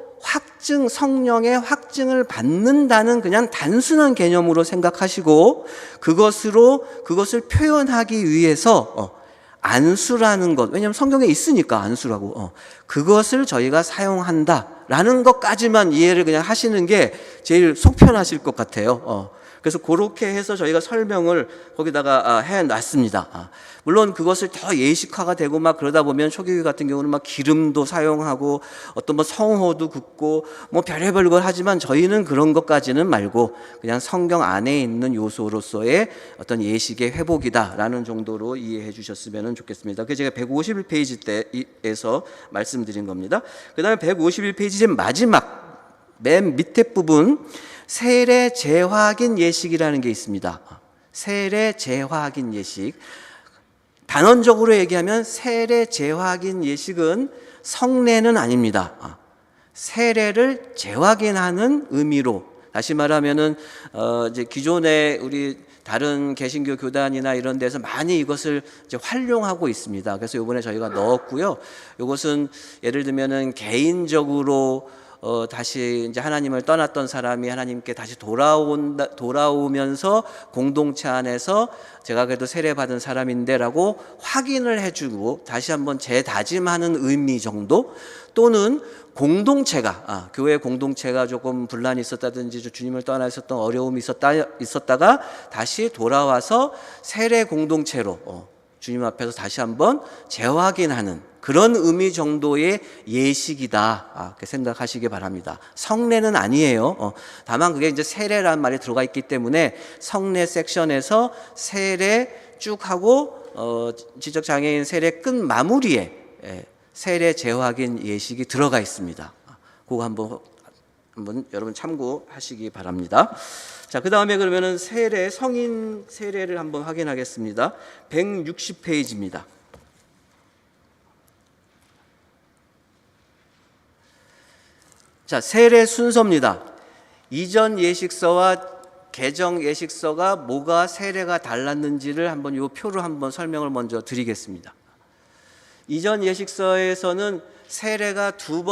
성령의 확증을 받는다는 그냥 단순한 개념으로 생각하시고, 그것을 표현하기 위해서 안수라는 것, 왜냐하면 성경에 있으니까 안수라고, 그것을 저희가 사용한다라는 것까지만 이해를 그냥 하시는 게 제일 속 편하실 것 같아요. 그래서 그렇게 해서 저희가 설명을 거기다가 해놨습니다. 물론 그것을 더 예식화가 되고 막 그러다 보면 초기교회 같은 경우는 막 기름도 사용하고 어떤 뭐 성호도 긋고 뭐 별의별 걸 하지만 저희는 그런 것까지는 말고 그냥 성경 안에 있는 요소로서의 어떤 예식의 회복이다라는 정도로 이해해 주셨으면 좋겠습니다. 그게 제가 151페이지에서 말씀드린 겁니다. 그 다음에 151페이지 마지막 맨 밑에 부분, 세례 재확인 예식이라는 게 있습니다. 세례 재확인 예식. 단언적으로 얘기하면 세례 재확인 예식은 성례는 아닙니다. 세례를 재확인하는 의미로, 다시 말하면은 이제 기존에 우리 다른 개신교 교단이나 이런 데서 많이 이것을 이제 활용하고 있습니다. 그래서 이번에 저희가 넣었고요. 이것은 예를 들면은 개인적으로 다시 이제 하나님을 떠났던 사람이 하나님께 다시 돌아오면서 공동체 안에서 제가 그래도 세례받은 사람인데라고 확인을 해주고 다시 한번 재다짐하는 의미 정도, 또는 공동체가 교회 공동체가 조금 분란이 있었다든지 주님을 떠나 있었던 어려움이 있었다가 다시 돌아와서 세례 공동체로 주님 앞에서 다시 한번 재확인하는 그런 의미 정도의 예식이다, 그렇게 생각하시기 바랍니다. 성례는 아니에요. 다만 그게 이제 세례라는 말이 들어가 있기 때문에 성례 섹션에서 세례 쭉 하고 지적 장애인 세례 끝 마무리에 세례 재확인 예식이 들어가 있습니다. 그거 한번 여러분 참고하시기 바랍니다. 자, 그 다음에 그러면은 성인 세례를 한번 확인하겠습니다. 160페이지입니다. 자, 세례 순서입니다. 이전 예식서와 개정 예식서가 뭐가 세례가 달랐는지를 한번 이 표로 한번 설명을 먼저 드리겠습니다. 이전 예식서에서는 세례가 두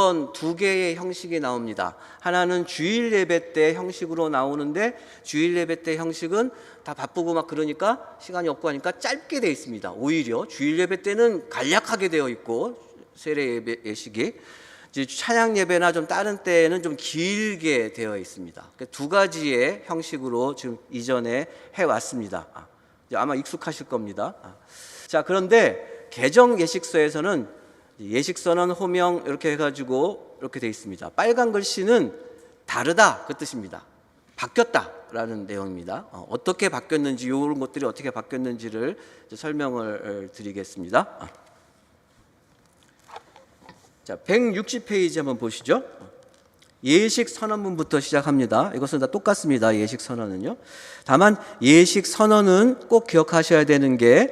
개의 형식이 나옵니다. 하나는 주일 예배 때 형식으로 나오는데, 주일 예배 때 형식은 다 바쁘고 막 그러니까 시간이 없고 하니까 짧게 되어 있습니다. 오히려 주일 예배 때는 간략하게 되어 있고, 세례 예식이 이제 찬양 예배나 좀 다른 때에는 좀 길게 되어 있습니다. 두 가지의 형식으로 지금 이전에 해왔습니다. 아마 익숙하실 겁니다. 자, 그런데 개정 예식서에서는, 예식서는 호명 이렇게 해가지고 이렇게 되어 있습니다. 빨간 글씨는 다르다, 그 뜻입니다. 바뀌었다라는 내용입니다. 어떻게 바뀌었는지, 이런 것들이 어떻게 바뀌었는지를 설명을 드리겠습니다. 자, 160페이지 한번 보시죠. 예식 선언문부터 시작합니다. 이것은 다 똑같습니다. 예식 선언은요. 다만 예식 선언은 꼭 기억하셔야 되는 게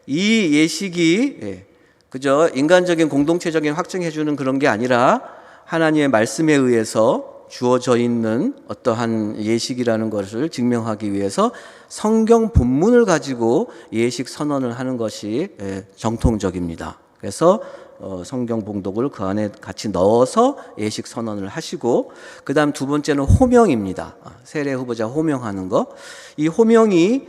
이 예식이 그저 인간적인 공동체적인 확증해 주는 그런 게 아니라 하나님의 말씀에 의해서 주어져 있는 어떠한 예식이라는 것을 증명하기 위해서 성경 본문을 가지고 예식 선언을 하는 것이 정통적입니다. 그래서 성경 봉독을 그 안에 같이 넣어서 예식 선언을 하시고, 그 다음 두 번째는 호명입니다. 세례 후보자 호명하는 거. 이 호명이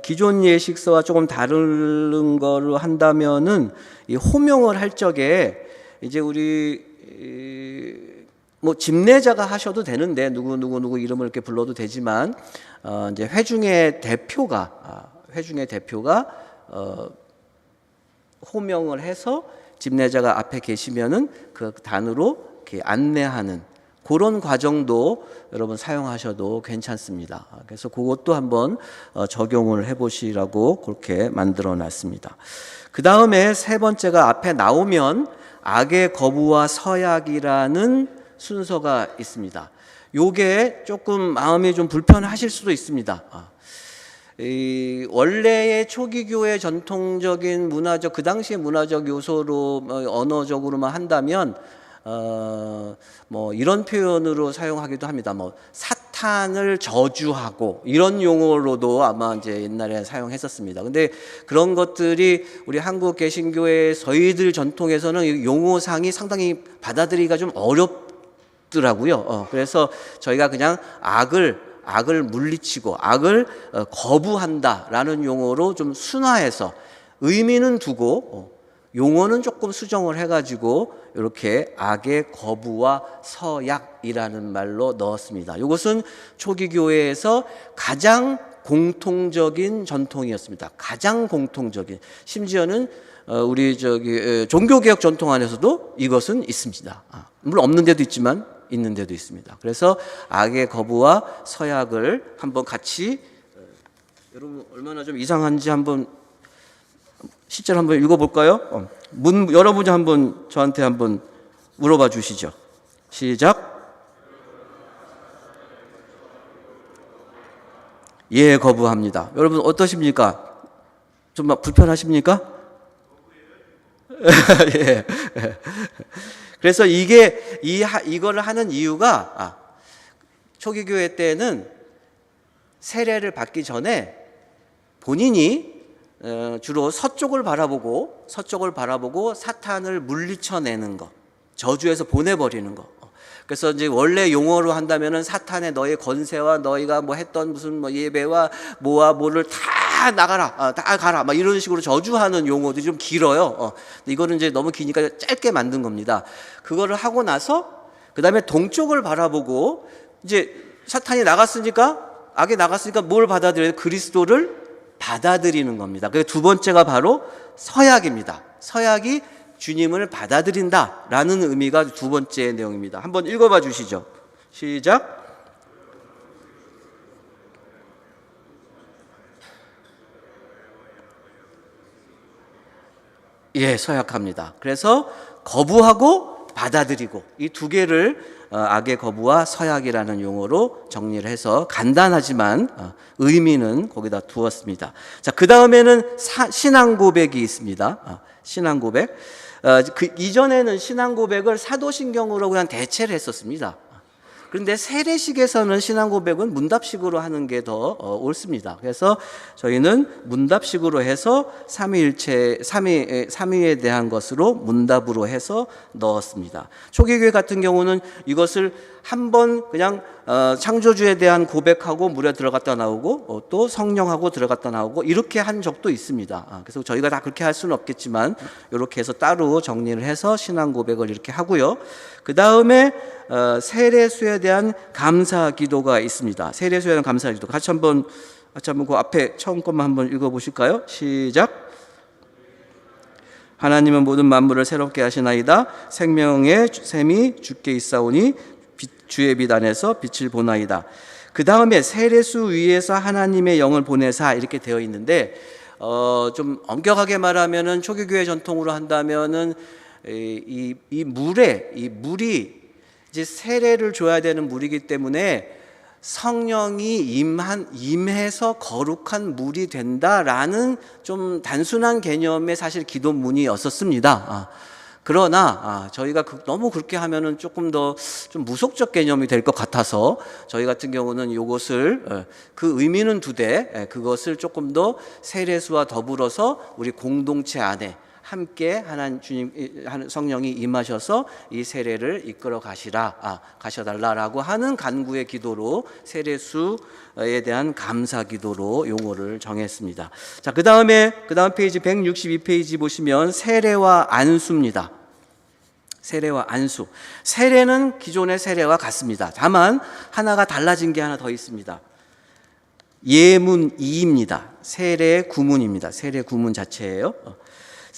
기존 예식서와 조금 다른 거로 한다면은 이 호명을 할 적에 이제 우리 뭐 집례자가 하셔도 되는데 누구 이름을 이렇게 불러도 되지만 이제 회중의 대표가 호명을 해서 집례자가 앞에 계시면은 그 단으로 이렇게 안내하는 그런 과정도 여러분 사용하셔도 괜찮습니다. 그래서 그것도 한번 적용을 해보시라고 그렇게 만들어 놨습니다. 그 다음에 세 번째가 앞에 나오면 악의 거부와 서약이라는 순서가 있습니다. 요게 조금 마음이 좀 불편하실 수도 있습니다. 이 원래의 초기교회 전통적인 문화적, 그 당시의 문화적 요소로 언어적으로만 한다면 뭐 이런 표현으로 사용하기도 합니다. 뭐 사탄을 저주하고 이런 용어로도 아마 이제 옛날에 사용했었습니다. 근데 그런 것들이 우리 한국 개신교회 저희들 전통에서는 용어상이 상당히 받아들이기가 좀 어렵더라고요. 그래서 저희가 그냥 악을 물리치고 악을 거부한다라는 용어로 좀 순화해서 의미는 두고 용어는 조금 수정을 해가지고 이렇게 악의 거부와 서약이라는 말로 넣었습니다. 이것은 초기 교회에서 가장 공통적인 전통이었습니다. 가장 공통적인, 심지어는 우리 종교개혁 전통 안에서도 이것은 있습니다. 물론 없는 데도 있지만 있는 데도 있습니다. 그래서 악의 거부와 서약을 한번 같이, 여러분 얼마나 좀 이상한지 한번 실제로 한번 읽어볼까요? 여러분이 한번 저한테 한번 물어봐 주시죠. 시작. 예, 거부합니다. 여러분 어떠십니까? 좀 불편하십니까? 예. 그래서 이거를 하는 이유가 초기 교회 때는 세례를 받기 전에 본인이 주로 서쪽을 바라보고 사탄을 물리쳐내는 것, 저주에서 보내버리는 것. 그래서 이제 원래 용어로 한다면은 사탄의 너의 권세와 너희가 뭐 했던 무슨 뭐 예배와 뭐를 다 나가라, 다 가라, 막 이런 식으로 저주하는 용어들이 좀 길어요. 이거는 이제 너무 기니까 짧게 만든 겁니다. 그거를 하고 나서 그 다음에 동쪽을 바라보고 이제 사탄이 악이 나갔으니까 뭘 받아들여요? 그리스도를 받아들이는 겁니다. 그 두 번째가 바로 서약입니다. 서약이 주님을 받아들인다라는 의미가 두 번째 내용입니다. 한번 읽어봐 주시죠. 시작. 예, 서약합니다. 그래서 거부하고 받아들이고 이 두 개를 악의 거부와 서약이라는 용어로 정리를 해서 간단하지만 의미는 거기다 두었습니다. 자, 그 다음에는 신앙 고백이 있습니다. 신앙 고백. 그 이전에는 신앙 고백을 사도신경으로 그냥 대체를 했었습니다. 그런데 세례식에서는 신앙 고백은 문답식으로 하는 게 더 옳습니다. 그래서 저희는 문답식으로 해서 삼위에 대한 것으로 문답으로 해서 넣었습니다. 초기교회 같은 경우는 이것을 한번 그냥 창조주에 대한 고백하고 물에 들어갔다 나오고 또 성령하고 들어갔다 나오고 이렇게 한 적도 있습니다. 그래서 저희가 다 그렇게 할 수는 없겠지만 이렇게 해서 따로 정리를 해서 신앙 고백을 이렇게 하고요. 그 다음에 세례수에 대한 감사 기도가 있습니다. 세례수에 대한 감사 기도 같이 한번 그 앞에 처음 것만 한번 읽어보실까요? 시작. 하나님은 모든 만물을 새롭게 하시나이다. 생명의 샘이 주께 있사오니 주의 빛 안에서 빛을 보나이다. 그 다음에 세례수 위에서 하나님의 영을 보내사 이렇게 되어 있는데 좀 엄격하게 말하면은 초기교회 전통으로 한다면은 이 물이 이제 세례를 줘야 되는 물이기 때문에 성령이 임해서 거룩한 물이 된다라는 좀 단순한 개념의 사실 기도문이었었습니다. 그러나 저희가 너무 그렇게 하면은 조금 더 좀 무속적 개념이 될 것 같아서 저희 같은 경우는 이것을 그 의미는 두되 그것을 조금 더 세례수와 더불어서 우리 공동체 안에 함께 하나님 주님 성령이 임하셔서 이 세례를 이끌어 가셔달라라고 하는 간구의 기도로 세례수에 대한 감사 기도로 용어를 정했습니다. 자, 그다음 페이지 162페이지 보시면 세례와 안수입니다. 세례와 안수. 세례는 기존의 세례와 같습니다. 다만 하나가 달라진 게 하나 더 있습니다. 예문이입니다. 세례의 구문입니다. 세례 구문 자체예요.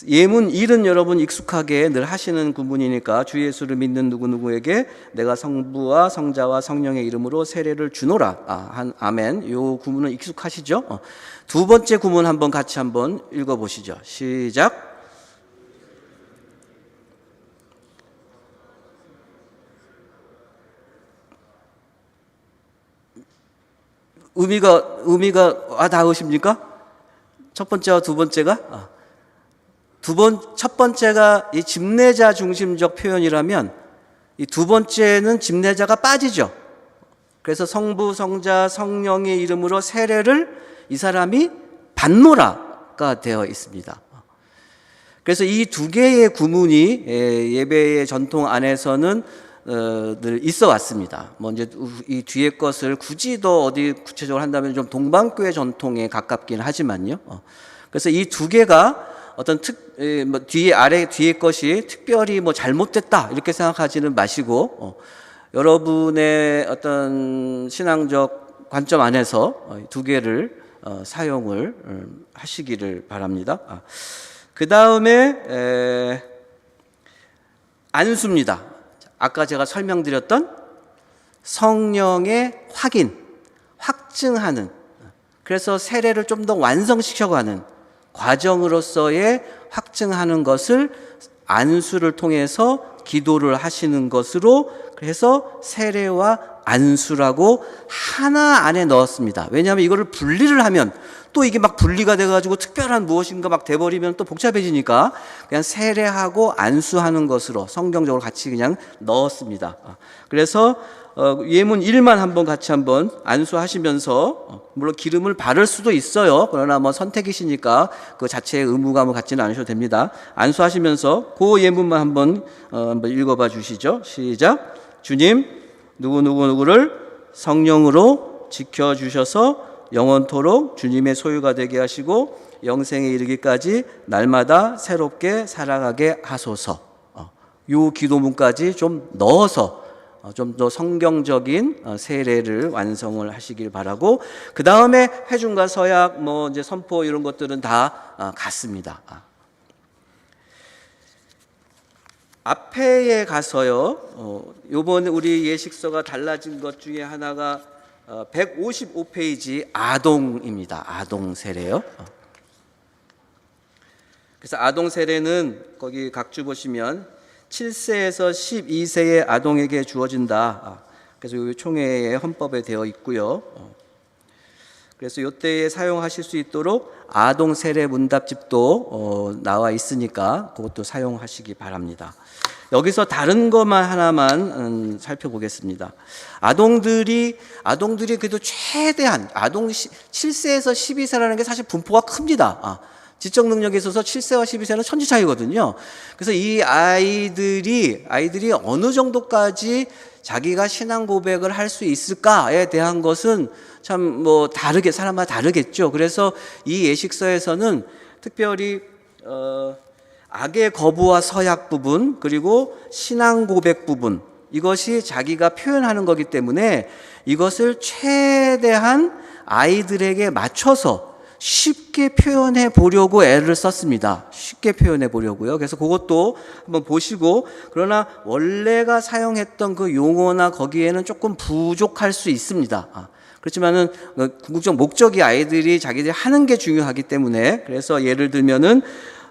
예문 1은 여러분 익숙하게 늘 하시는 구문이니까 주 예수를 믿는 누구누구에게 내가 성부와 성자와 성령의 이름으로 세례를 주노라. 아멘. 이 구문은 익숙하시죠? 두 번째 구문 같이 한번 읽어보시죠. 시작. 의미가 와닿으십니까? 첫 번째와 두 번째가? 첫 번째가 이 집례자 중심적 표현이라면 이 두 번째는 집례자가 빠지죠. 그래서 성부, 성자, 성령의 이름으로 세례를 이 사람이 받노라가 되어 있습니다. 그래서 이 두 개의 구문이 예배의 전통 안에서는 늘 있어 왔습니다. 뭐 이제 이 뒤에 것을 굳이 더 어디 구체적으로 한다면 좀 동방교회 전통에 가깝긴 하지만요. 그래서 이 두 개가 어떤 뒤에 것이 특별히 뭐 잘못됐다 이렇게 생각하지는 마시고 여러분의 어떤 신앙적 관점 안에서 두 개를 사용을 하시기를 바랍니다. 그 다음에 안수입니다. 아까 제가 설명드렸던 성령의 확증하는, 그래서 세례를 좀 더 완성시켜가는 과정으로서의 확증하는 것을 안수를 통해서 기도를 하시는 것으로, 그래서 세례와 안수라고 하나 안에 넣었습니다. 왜냐하면 이거를 분리를 하면 또 이게 막 분리가 돼가지고 특별한 무엇인가 막 돼버리면 또 복잡해지니까 그냥 세례하고 안수하는 것으로 성경적으로 같이 그냥 넣었습니다. 그래서 예문 1만 같이 한번 안수하시면서, 물론 기름을 바를 수도 있어요. 그러나 뭐 선택이시니까 그 자체의 의무감을 갖지는 않으셔도 됩니다. 안수하시면서 그 예문만 한번 읽어봐 주시죠. 시작. 주님, 누구를 성령으로 지켜주셔서 영원토록 주님의 소유가 되게 하시고 영생에 이르기까지 날마다 새롭게 살아가게 하소서. 요 기도문까지 좀 넣어서 좀 더 성경적인 세례를 완성을 하시길 바라고, 그 다음에 회중과 서약, 뭐 이제 선포 이런 것들은 다 같습니다. 앞에에 가서요, 요번에 우리 예식서가 달라진 것 중에 하나가 155페이지 아동입니다. 아동 세례요. 그래서 아동 세례는 거기 각주 보시면 7세에서 12세의 아동에게 주어진다. 그래서 이 총회의 헌법에 되어 있고요. 그래서 이때에 사용하실 수 있도록 아동 세례 문답집도 나와 있으니까 그것도 사용하시기 바랍니다. 여기서 다른 것만 하나만 살펴보겠습니다. 아동들이 그래도 최대한 7세에서 12세라는 게 사실 분포가 큽니다. 지적 능력에 있어서 7세와 12세는 천지 차이거든요. 그래서 이 아이들이 어느 정도까지 자기가 신앙 고백을 할 수 있을까에 대한 것은 참 뭐 다르게 사람마다 다르겠죠. 그래서 이 예식서에서는 특별히 악의 거부와 서약 부분, 그리고 신앙 고백 부분, 이것이 자기가 표현하는 거기 때문에 이것을 최대한 아이들에게 맞춰서 쉽게 표현해 보려고 애를 썼습니다. 쉽게 표현해 보려고요. 그래서 그것도 한번 보시고, 그러나 원래가 사용했던 그 용어나 거기에는 조금 부족할 수 있습니다. 그렇지만은 궁극적 목적이 아이들이 자기들이 하는 게 중요하기 때문에, 그래서 예를 들면은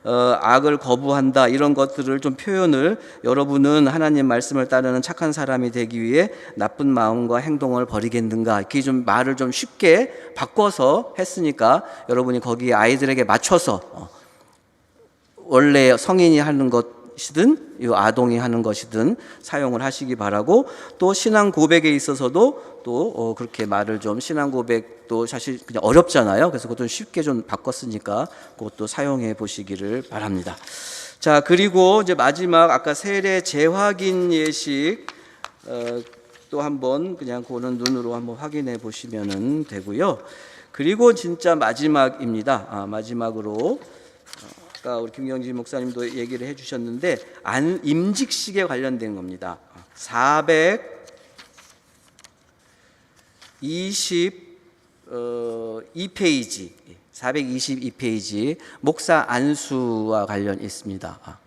악을 거부한다 이런 것들을 좀 표현을 여러분은 하나님 말씀을 따르는 착한 사람이 되기 위해 나쁜 마음과 행동을 버리겠는가 이렇게 좀 말을 좀 쉽게 바꿔서 했으니까 여러분이 거기에 아이들에게 맞춰서 원래 성인이 하는 것이든 이 아동이 하는 것이든 사용을 하시기 바라고, 또 신앙 고백에 있어서도 또 그렇게 말을 좀, 신앙 고백도 사실 그냥 어렵잖아요. 그래서 그것도 쉽게 좀 바꿨으니까 그것도 사용해 보시기를 바랍니다. 자, 그리고 이제 마지막 아까 세례 재확인 예식 또 한번 그냥 보는 눈으로 한번 확인해 보시면 되고요. 그리고 진짜 마지막입니다. 마지막으로 아까 우리 김경진 목사님도 얘기를 해주셨는데 임직식에 관련된 겁니다. 422페이지 목사 안수와 관련 있습니다.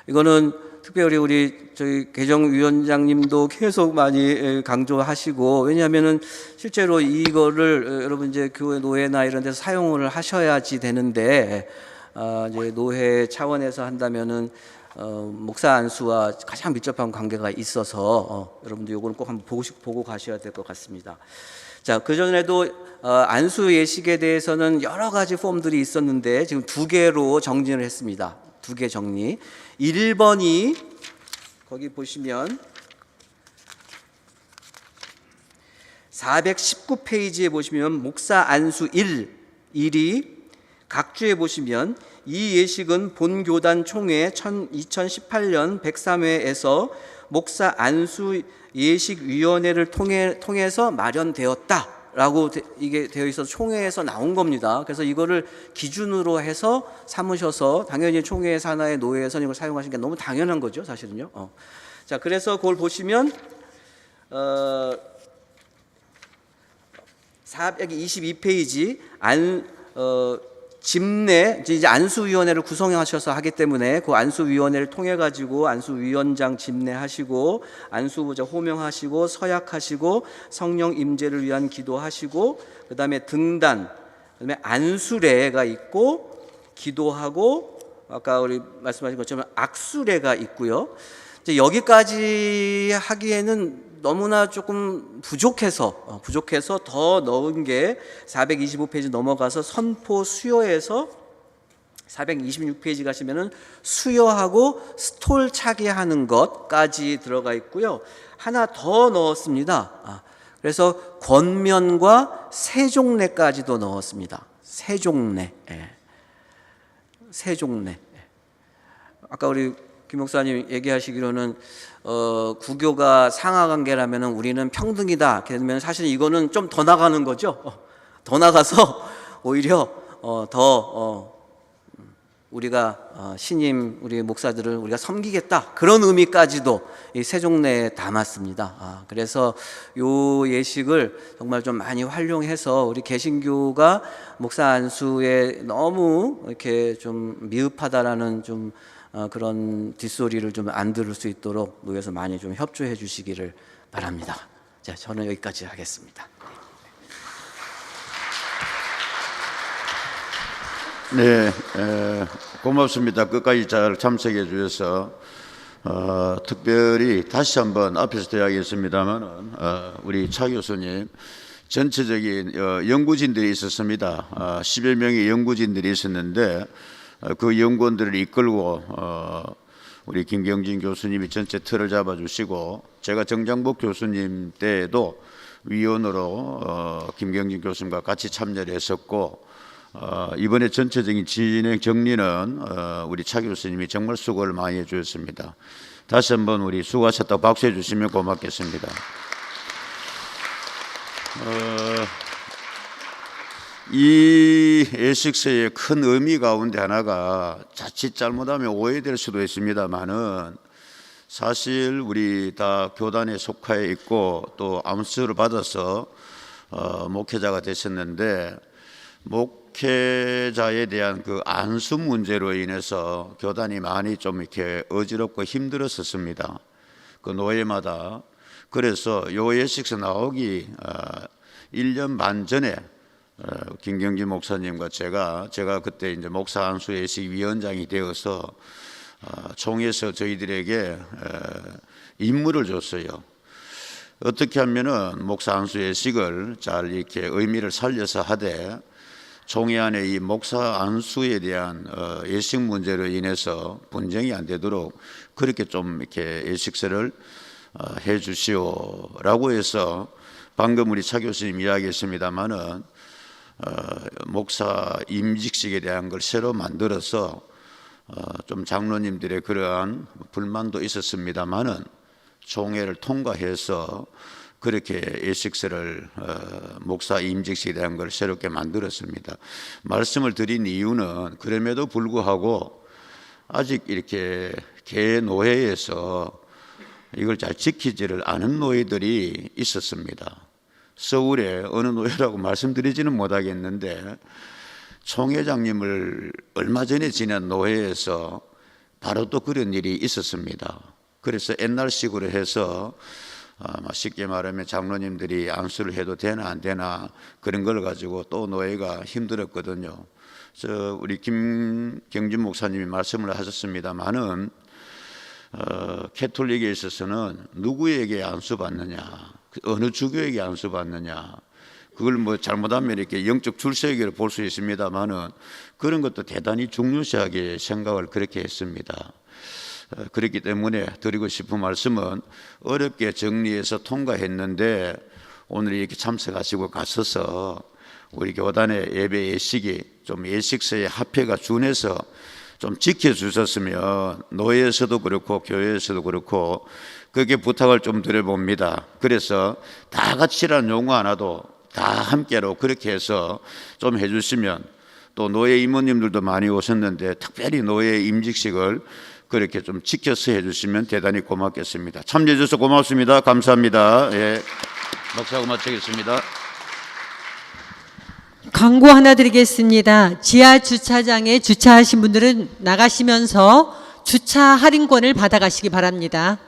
이거는 특별히 우리 저희 개정위원장님도 계속 많이 강조하시고, 왜냐하면은 실제로 이거를 여러분 이제 교회 노회나 이런 데서 사용을 하셔야지 되는데 이제 노회 차원에서 한다면은 목사 안수와 가장 밀접한 관계가 있어서 여러분들 요거는 꼭 한번 보고 가셔야 될 것 같습니다. 자, 그 전에도 안수 예식에 대해서는 여러 가지 폼들이 있었는데 지금 2개로 정리를 했습니다. 2개 정리. 1번이 거기 보시면 419페이지에 보시면 목사 안수 1이 각주에 보시면 이 예식은 본교단 총회 2018년 103회에서 목사 안수 예식위원회를 통해서 마련되었다라고 이게 되어 있어서 총회에서 나온 겁니다. 그래서 이거를 기준으로 해서 삼으셔서 당연히 총회 산하의 노회에서 이걸 사용하시는 게 너무 당연한 거죠, 사실은요. 자, 그래서 그걸 보시면 422페이지 집내 이제 안수위원회를 구성하셔서 하기 때문에 그 안수위원회를 통해 가지고 안수위원장 집내하시고 안수부자 호명하시고 서약하시고 성령 임재를 위한 기도하시고, 그다음에 등단, 그다음에 안수례가 있고 기도하고, 아까 우리 말씀하신 것처럼 악수례가 있고요. 이제 여기까지 하기에는 너무나 조금 부족해서 더 넣은 게 425페이지 넘어가서 선포 수요에서 426페이지 가시면은 수요하고 스톨 차게 하는 것까지 들어가 있고요. 하나 더 넣었습니다. 그래서 권면과 세종례까지도 넣었습니다. 세종례. 아까 우리 김 목사님 얘기하시기로는 구교가 상하관계라면 우리는 평등이다. 그러면 사실 이거는 좀 더 나가는 거죠. 더 나가서 오히려 우리가 신임 우리 목사들을 우리가 섬기겠다, 그런 의미까지도 이 세종례에 담았습니다. 그래서 요 예식을 정말 좀 많이 활용해서 우리 개신교가 목사 안수에 너무 이렇게 좀 미흡하다라는 좀 그런 뒷소리를 좀 안 들을 수 있도록 노회에서 많이 좀 협조해 주시기를 바랍니다. 자, 저는 여기까지 하겠습니다. 네, 고맙습니다. 끝까지 잘 참석해 주셔서. 특별히 다시 한번 앞에서 이야기했습니다만 우리 차 교수님 전체적인 연구진들이 있었습니다. 10여 명의 연구진들이 있었는데 그 연구원들을 이끌고 우리 김경진 교수님이 전체 틀을 잡아주시고, 제가 정장복 교수님 때에도 위원으로 김경진 교수님과 같이 참여를 했었고, 이번에 전체적인 진행 정리는 우리 차 교수님이 정말 수고를 많이 해주셨습니다. 다시 한번 우리 수고하셨다고 박수해 주시면 고맙겠습니다. 이 예식서의 큰 의미 가운데 하나가 자칫 잘못하면 오해될 수도 있습니다만은, 사실 우리 다 교단에 속하여 있고 또 안수를 받아서 목회자가 되셨는데, 목회자에 대한 그 안수 문제로 인해서 교단이 많이 좀 이렇게 어지럽고 힘들었었습니다. 그 노예마다. 그래서 요 예식서 나오기 1년 반 전에 김경진 목사님과 제가 그때 이제 목사 안수 예식 위원장이 되어서 총회에서 저희들에게 임무를 줬어요. 어떻게 하면은 목사 안수 예식을 잘 이렇게 의미를 살려서 하되 총회 안에 이 목사 안수에 대한 예식 문제로 인해서 분쟁이 안 되도록 그렇게 좀 이렇게 예식서를 해 주시오라고 해서 방금 우리 차 교수님 이야기했습니다마는 목사 임직식에 대한 걸 새로 만들어서 좀 장로님들의 그러한 불만도 있었습니다마는 총회를 통과해서 그렇게 예식서를 목사 임직식에 대한 걸 새롭게 만들었습니다. 말씀을 드린 이유는 그럼에도 불구하고 아직 이렇게 개 노회에서 이걸 잘 지키지를 않은 노예들이 있었습니다. 서울에 어느 노예라고 말씀드리지는 못하겠는데 총회장님을 얼마 전에 지낸 노회에서 바로 또 그런 일이 있었습니다. 그래서 옛날식으로 해서 쉽게 말하면 장로님들이 안수를 해도 되나 안 되나 그런 걸 가지고 또 노예가 힘들었거든요. 우리 김경진 목사님이 말씀을 하셨습니다마는 캐톨릭에 있어서는 누구에게 안수받느냐, 어느 주교에게 안수받느냐, 그걸 뭐 잘못하면 이렇게 영적 출세계를 볼 수 있습니다마는 그런 것도 대단히 중요시하게 생각을 그렇게 했습니다. 그렇기 때문에 드리고 싶은 말씀은 어렵게 정리해서 통과했는데 오늘 이렇게 참석하시고 가셔서 우리 교단의 예배 예식이 좀 예식서에 합해가 준해서 좀 지켜주셨으면 노예에서도 그렇고 교회에서도 그렇고 그렇게 부탁을 좀 드려봅니다. 그래서 다 같이라는 용어 하나도 다 함께로 그렇게 해서 좀 해주시면 또 노예 이모님들도 많이 오셨는데 특별히 노예 임직식을 그렇게 좀 지켜서 해주시면 대단히 고맙겠습니다. 참여해 주셔서 고맙습니다. 감사합니다. 예, 목사하고 마치겠습니다. 광고 하나 드리겠습니다. 지하 주차장에 주차하신 분들은 나가시면서 주차 할인권을 받아가시기 바랍니다.